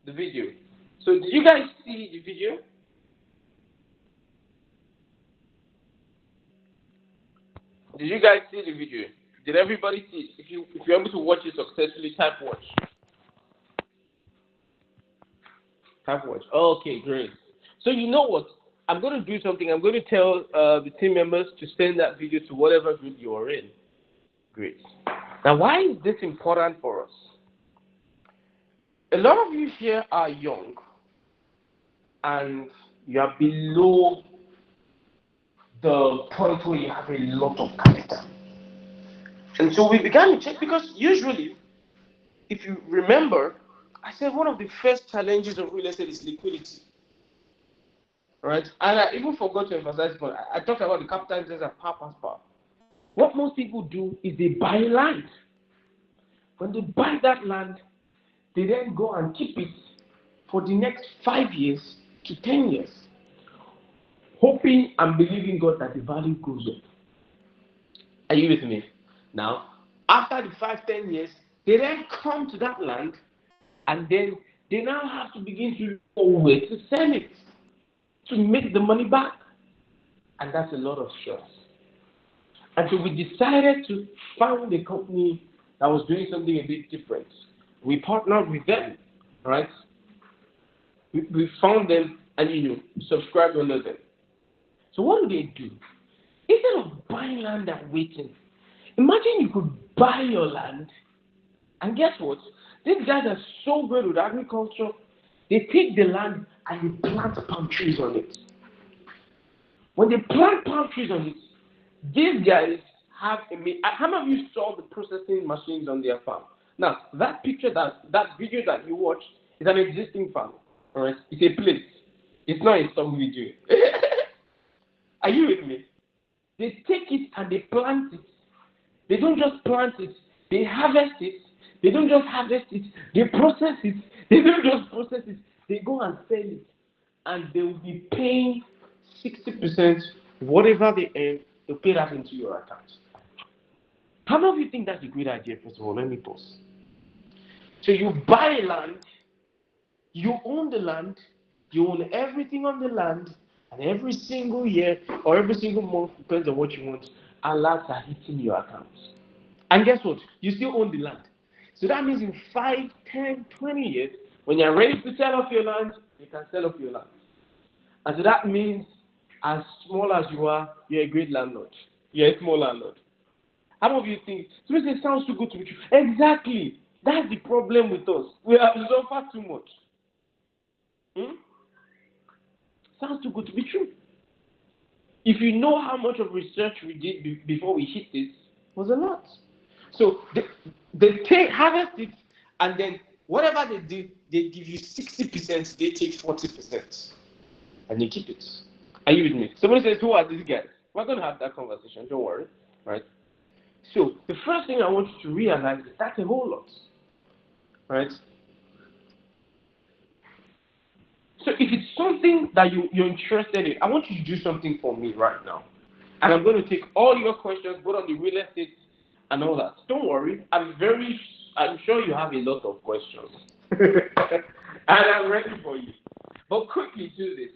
the video. So did you guys see the video? Did you guys see the video? Did everybody see it? If you're able to watch it successfully, type watch. Type watch. Okay, great. So you know what? I'm going to do something. I'm going to tell the team members to send that video to whatever group you are in. Great. Now, why is this important for us? A lot of you here are young and you are below the point where you have a lot of capital. And so we began to check because usually, if you remember, I said one of the first challenges of real estate is liquidity. Right? And I even forgot to emphasize, but I talked about the capital interest and power. What most people do is they buy land. When they buy that land, they then go and keep it for the next 5 years to 10 years, hoping and believing God that the value goes up. Are you with me? Now, after the 5-10 years, they then come to that land and then they now have to begin to look for a way to sell it, to make the money back. And that's a lot of stress. And so we decided to found a company that was doing something a bit different. We partnered with them, right? We found them and subscribed under them. So what do? Instead of buying land and waiting, imagine you could buy your land, and guess what? These guys are so good with agriculture. They take the land and they plant palm trees on it. When they plant palm trees on it, these guys have how many of you saw the processing machines on their farm? Now, that picture, that video that you watched is an existing farm. All right? It's a place. It's not in some video. Are you with me? They take it and they plant it. They don't just plant it. They harvest it. They don't just harvest it. They process it. They don't just process it. They go and sell it. And they will be paying 60%, whatever they earn, they'll pay that into your account. How many of you think that's a great idea? First of all, let me pause. So you buy land, you own the land, you own everything on the land, and every single year or every single month, depends on what you want, alerts are hitting your account. And guess what? You still own the land. So that means in 5, 10, 20 years, when you're ready to sell off your land, you can sell off your land. And so that means as small as you are, you're a great landlord. You're a small landlord. How many of you think, it sounds too good to be true? Exactly. That's the problem with us. We have suffered too much. Sounds too good to be true. if you know how much of research we did before we hit this, was a lot. So they take harvest it, and then whatever they do, they give you 60%, they take 40%, and you keep it. Are you with me? Somebody says, who are these guys? We're going to have that conversation, don't worry, right? So the first thing I want you to realize is that's a whole lot, right? So if it's something that you're interested in, I want you to do something for me right now. And I'm going to take all your questions, both on the real estate and all that. Don't worry, I'm sure you have a lot of questions. And I'm ready for you. But quickly do this.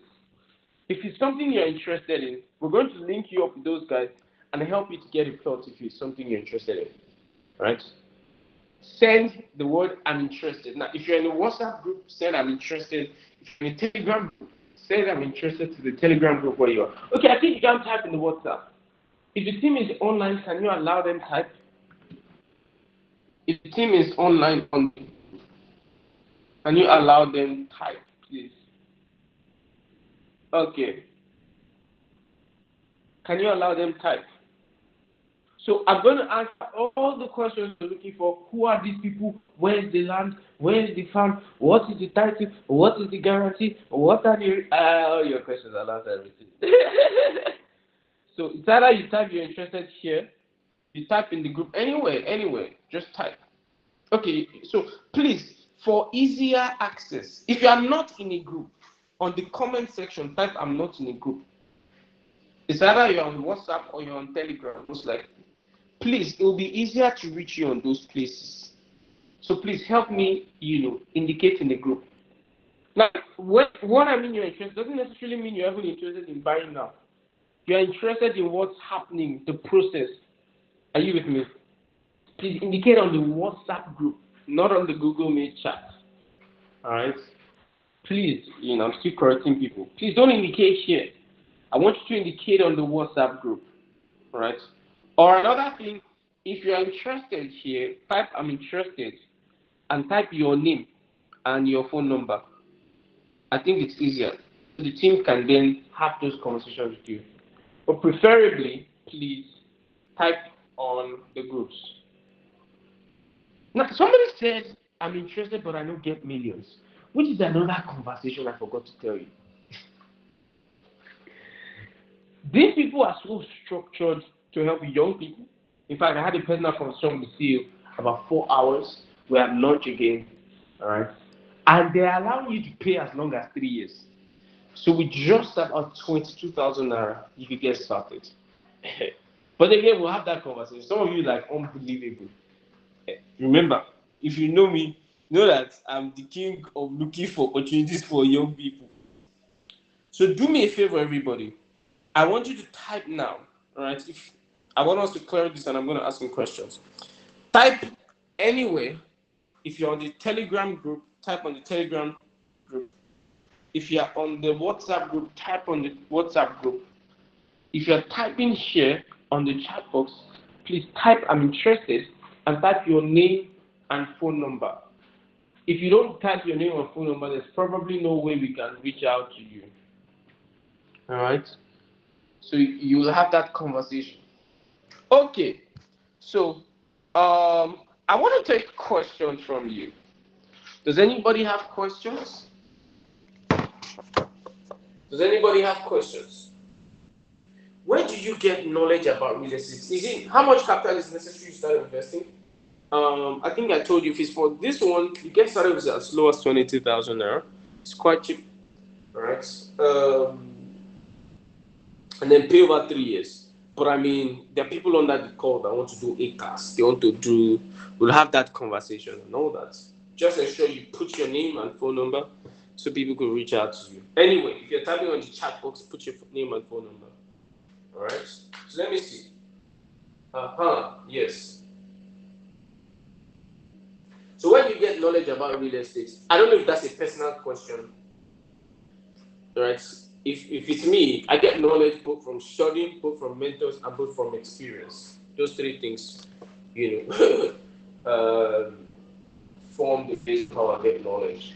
If it's something you're interested in, we're going to link you up with those guys and help you to get a plot if it's something you're interested in. Right? Send the word I'm interested. Now, if you're in a WhatsApp group, send I'm interested. If you're in a Telegram group, send I'm interested to the Telegram group where you are. Okay, I think you can type in the WhatsApp. If the team is online, can you allow them type? If the team is online, can you allow them type, please? Okay. Can you allow them type? So I'm going to answer all the questions you're looking for. Who are these people? Where is the land? Where is the farm? What is the title? What is the guarantee? What are the... all your questions, I'll answer everything. So it's either you type you're interested here, you type in the group, anywhere, just type. Okay, so please, for easier access, if you are not in a group, on the comment section, type I'm not in a group. It's either you're on WhatsApp or you're on Telegram, most likely. Please, it will be easier to reach you on those places. So please help me, indicate in the group. Now, what I mean you're interested doesn't necessarily mean you're even interested in buying now. You're interested in what's happening, the process. Are you with me? Please indicate on the WhatsApp group, not on the Google Meet chat. All right? Please, I'm still correcting people. Please don't indicate here. I want you to indicate on the WhatsApp group. All right? Or another thing, if you're interested here, type I'm interested and type your name and your phone number. I think it's easier. The team can then have those conversations with you. But preferably, please type on the groups. Now, somebody said, I'm interested, but I don't get millions, which is another conversation I forgot to tell you. These people are so structured to help young people. In fact, I had a personal conversation with the CEO about 4 hours. We had lunch again, all right? And they're allowing you to pay as long as 3 years. So with just about 22,000 naira, you could get started. But again, we'll have that conversation. Some of you like unbelievable. Remember, if you know me, know that I'm the king of looking for opportunities for young people. So do me a favor, everybody. I want you to type now, all right? If I want us to clear this, and I'm going to ask some questions. Type anywhere. If you're on the Telegram group, type on the Telegram group. If you're on the WhatsApp group, type on the WhatsApp group. If you're typing here on the chat box, please type I'm interested and type your name and phone number. If you don't type your name and phone number, there's probably no way we can reach out to you. All right? So you will have that conversation. Okay. So I want to take questions from you. Does anybody have questions? Does anybody have questions? Where do you get knowledge about real estate? Is it how much capital is necessary to start investing? I think I told you if it's for this one, you get started with as low as 22,000 naira. It's quite cheap, right? And then pay over 3 years. But I mean, there are people on that call that want to do ACAS. They want to do. We'll have that conversation and all that. Just ensure you put your name and phone number so people can reach out to you. Anyway, if you're typing on the chat box, put your name and phone number. All right. So let me see. Yes. So when you get knowledge about real estate, I don't know if that's a personal question, right? If it's me, I get knowledge both from studying, both from mentors, and both from experience. Those three things, form the base of how I get knowledge,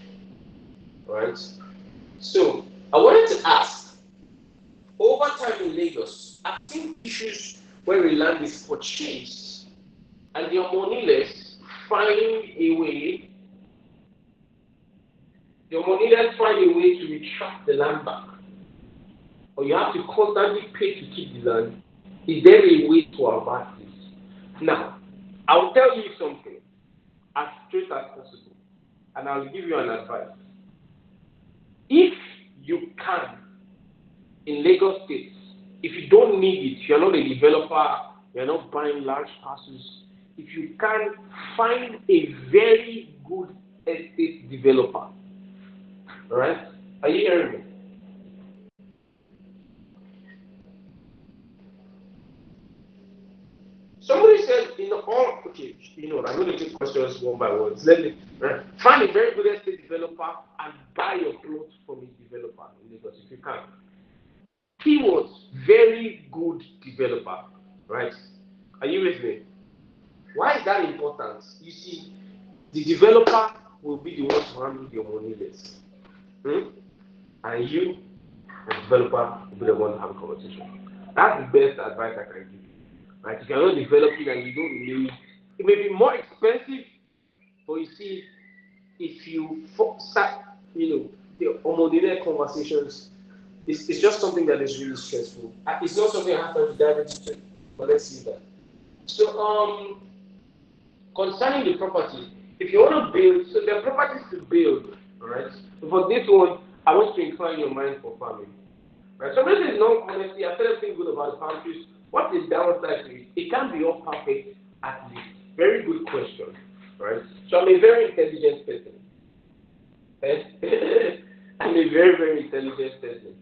right? So I wanted to ask, over time in Lagos, I've seen issues where a land is purchased and the homeowners find a way. The homeowners find a way to retract the land back, or you have to constantly pay to keep the land. Is there a way to avert this? Now, I'll tell you something as straight as possible, and I'll give you an advice. If you can, in Lagos State, if you don't need it, you're not a developer, you're not buying large parcels, if you can find a very good estate developer, all right? Are you hearing me? Somebody said, okay, I'm going to take questions one by one. Let me find a very good estate developer and buy your plot from a developer in Lagos if you can. Keywords, very good developer, right? Are you with me? Why is that important? You see, the developer will be the one to handle your money list. And you, the developer, will be the one to have a conversation. That's the best advice I can give you. Right? If you're not developing and you don't need, it may be more expensive, but you see, if you start, the homogeneous conversations, it's just something that is really stressful. It's not something I have to dive into, but let's see that. So, concerning the property, if you want to build, so there are properties to build, right? For this one, I want to incline your mind for farming. Right? So this is not honestly, I said everything good about the palm trees. What is downside to it? It can't be all perfect at least. Very good question. Right? So I'm a very intelligent person. I'm a very, very intelligent person.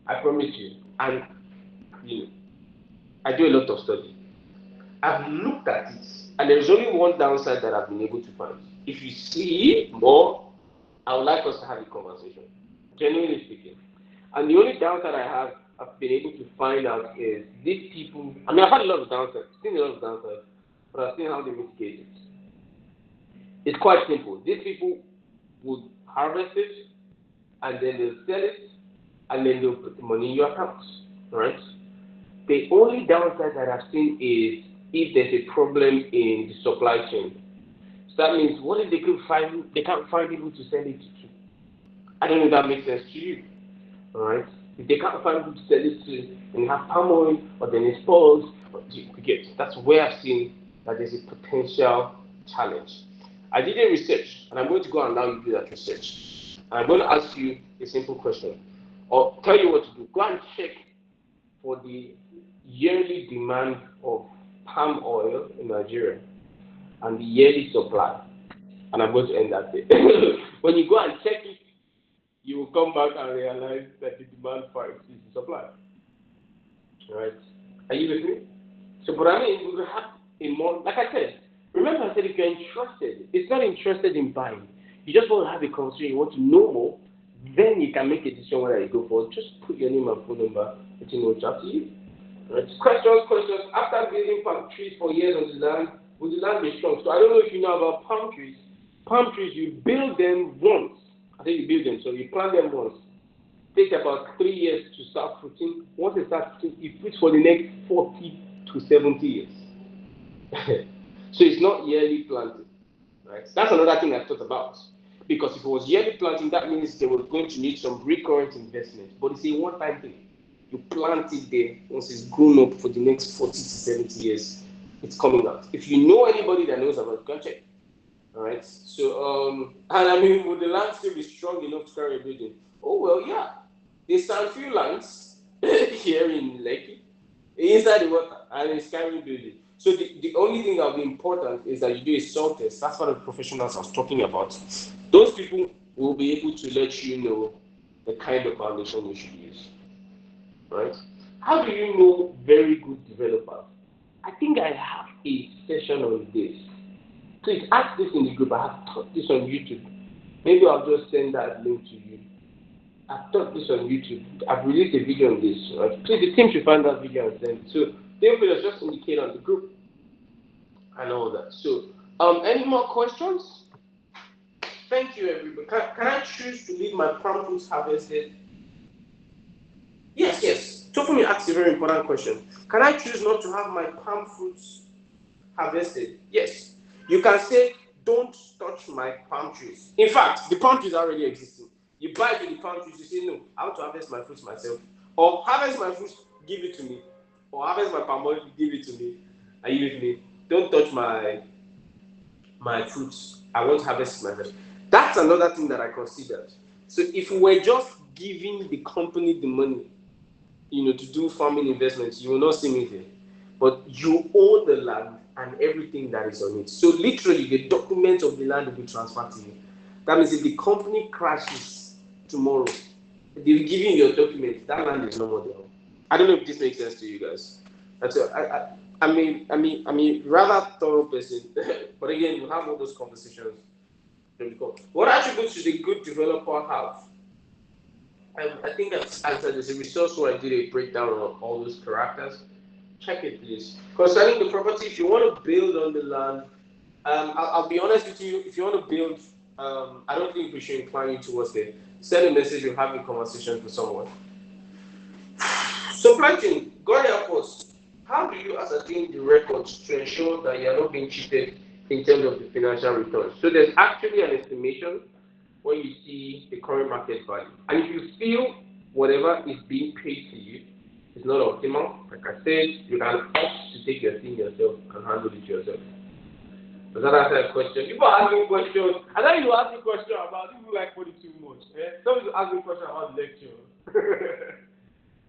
I promise you. And I do a lot of study. I've looked at it, and there's only one downside that I've been able to find. If you see more, I would like us to have a conversation. Genuinely speaking. And the only downside I've been able to find out is these people. I mean, I've had a lot of downsides, seen a lot of downsides, but I've seen how they mitigate it. It's quite simple. These people would harvest it, and then they'll sell it, and then they'll put the money in your account. Right? The only downside that I've seen is if there's a problem in the supply chain. So that means what if they can't find people to sell it to? I don't know if that makes sense to you. Alright? If they can't find people to sell it to, and you have palm oil, or then it spoils, that's where I've seen that there's a potential challenge. I did a research, and I'm going to go and allow you to do that research. And I'm going to ask you a simple question, or tell you what to do. Go and check for the yearly demand of palm oil in Nigeria and the yearly supply. And I'm going to end that day. When you go and check it, you will come back and realize that the demand for it is the supply. Right? Are you with me? So, but I mean, we will have a more, like I said, remember I said if you're interested, it's not interested in buying. You just want to have a conversation, you want to know more, then you can make a decision whether you go for it. Just put your name and phone number, let you know it's up to you. Right? Questions. After building palm trees for years on the land, will the land be strong? So I don't know if you know about palm trees. Palm trees, you build them once. I think you build them, so you plant them once. Take about 3 years to start fruiting. Once they start fruiting, it fruits for the next 40 to 70 years. So it's not yearly planting. Right? That's another thing I thought about. Because if it was yearly planting, that means they were going to need some recurrent investment. But it's a one-time thing. You plant it there, once it's grown up for the next 40 to 70 years, it's coming out. If you know anybody that knows about it, go check. All right. So, and I mean, would the land still be strong enough to carry a building? Oh well, yeah. There's some few lands here in Lekki, inside the water, and it's carrying building. So the only thing that will be important is that you do a soil test. That's what the professionals I was talking about. Those people will be able to let you know the kind of foundation you should use. Right? How do you know very good developers? I think I have a session on this. Please ask this in the group. I have taught this on YouTube. Maybe I'll just send that link to you. I've taught this on YouTube. I've released a video on this. Right? Please, the team should find that video and send it. So, David just indicate on the group and all that. So, any more questions? Thank you, everybody. Can I choose to leave my palm fruits harvested? Yes. Tofumi asks a very important question. Can I choose not to have my palm fruits harvested? Yes. You can say, don't touch my palm trees. In fact, the palm trees are already existing. You buy the palm trees, you say, no, I want to harvest my fruits myself. Or harvest my fruits, give it to me. Or harvest my palm oil, give it to me. And give it to me. Don't touch my fruits. I want to harvest myself. That's another thing that I considered. So if we were just giving the company the money, to do farming investments, you will not see me there. But you own the land and everything that is on it. So literally, the documents of the land will be transferred to you. That means if the company crashes tomorrow, they will give you your documents. That land is no more there. I don't know if this makes sense to you guys. That's rather thorough person. But again, you have all those conversations. What attributes should a good developer have? I think I've answered this. A resource where I did a breakdown of all those characters. Check it, please. Concerning the property, if you want to build on the land, I'll be honest with you. If you want to build, I don't think we should incline you towards it. Send a message or have a conversation with someone. Supply chain, God help us. How do you ascertain the records to ensure that you are not being cheated in terms of the financial returns? So there's actually an estimation when you see the current market value. And if you feel whatever is being paid to you is not optimal, like I said, you can opt to take your thing yourself and handle it yourself. Does that answer a question? People ask me questions. I know you ask me questions about people like money too much. Some people ask me questions about the lecture.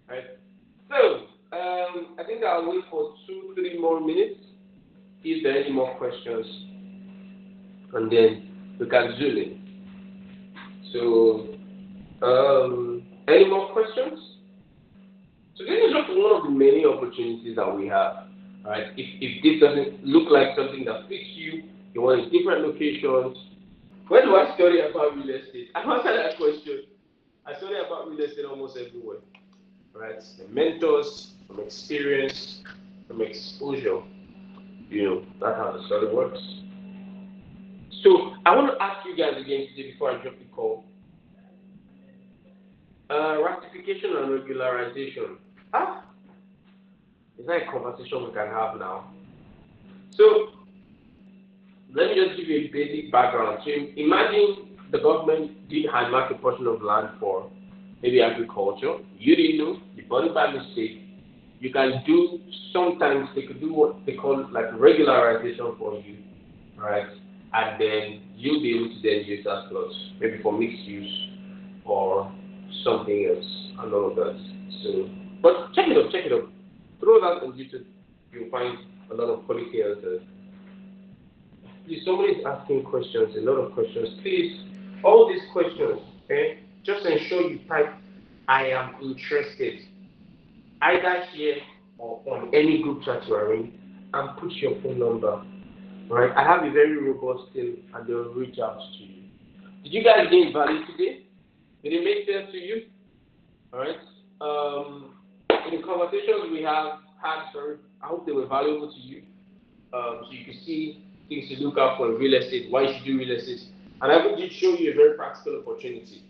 Right? So, I think I'll wait for 2-3 more minutes. If there are any more questions, and then we can zoom in. So, any more questions? So this is just one of the many opportunities that we have. Right? If this doesn't look like something that fits you, you want a different locations. Where do I study about real estate? I answered that question. I study about real estate almost everywhere. Right? The mentors, from experience, from exposure. That's how the study works. So I want to ask you guys again today before I drop the call. Ratification and regularization. Is that a conversation we can have now? So let me just give you a basic background. So imagine the government did handmark a portion of land for maybe agriculture. You didn't know, you bought it by mistake. You can do, sometimes they could do what they call like regularization for you, right? And then you'll be able to then use that plot, maybe for mixed use or something else and all of that. So, but check it up. Throw that on YouTube. You'll find a lot of quality answers. Please, somebody is asking questions, a lot of questions. Please, all these questions, just ensure you type, I am interested, either here or on any group chat you are in, and put your phone number. Right? I have a very robust team, and they'll reach out to you. Did you guys gain value today? Did it make sense to you? All right. In the conversations we have had, I hope they were valuable to you. So you can see things to look out for in real estate, why you should do real estate, and I did show you a very practical opportunity.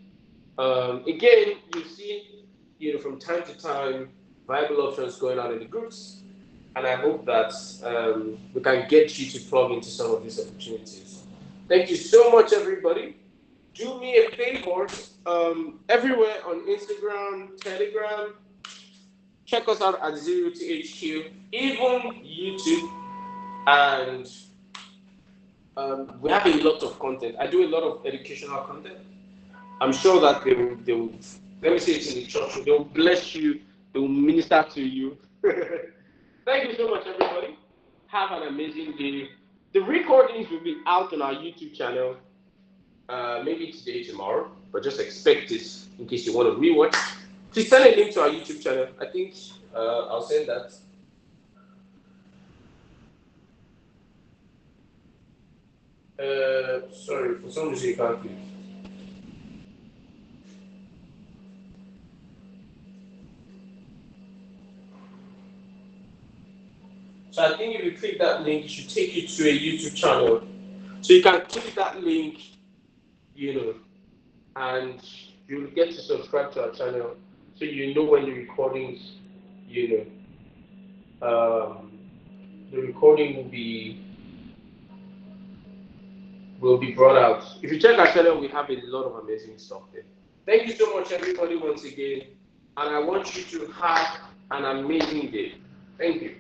Again, you see, from time to time, viable options going on in the groups, and I hope that we can get you to plug into some of these opportunities. Thank you so much, everybody. Do me a favor, everywhere on Instagram, Telegram, check us out at ZeroTHQ, even YouTube, and we have a lot of content. I do a lot of educational content. I'm sure that they will let me say it in the church, they will bless you, they will minister to you. Thank you so much, everybody. Have an amazing day. The recordings will be out on our YouTube channel, maybe today, tomorrow, but just expect it in case you want to rewatch. Please send a link to our YouTube channel. I think I'll send that. Sorry, for some reason you can't click. So I think if you click that link, it should take you to a YouTube channel. So you can click that link, and you'll get to subscribe to our channel so you know when the recordings you know, the recording will be brought out. If you check our channel, we have a lot of amazing stuff there. Thank you so much, everybody, once again, and I want you to have an amazing day. Thank you.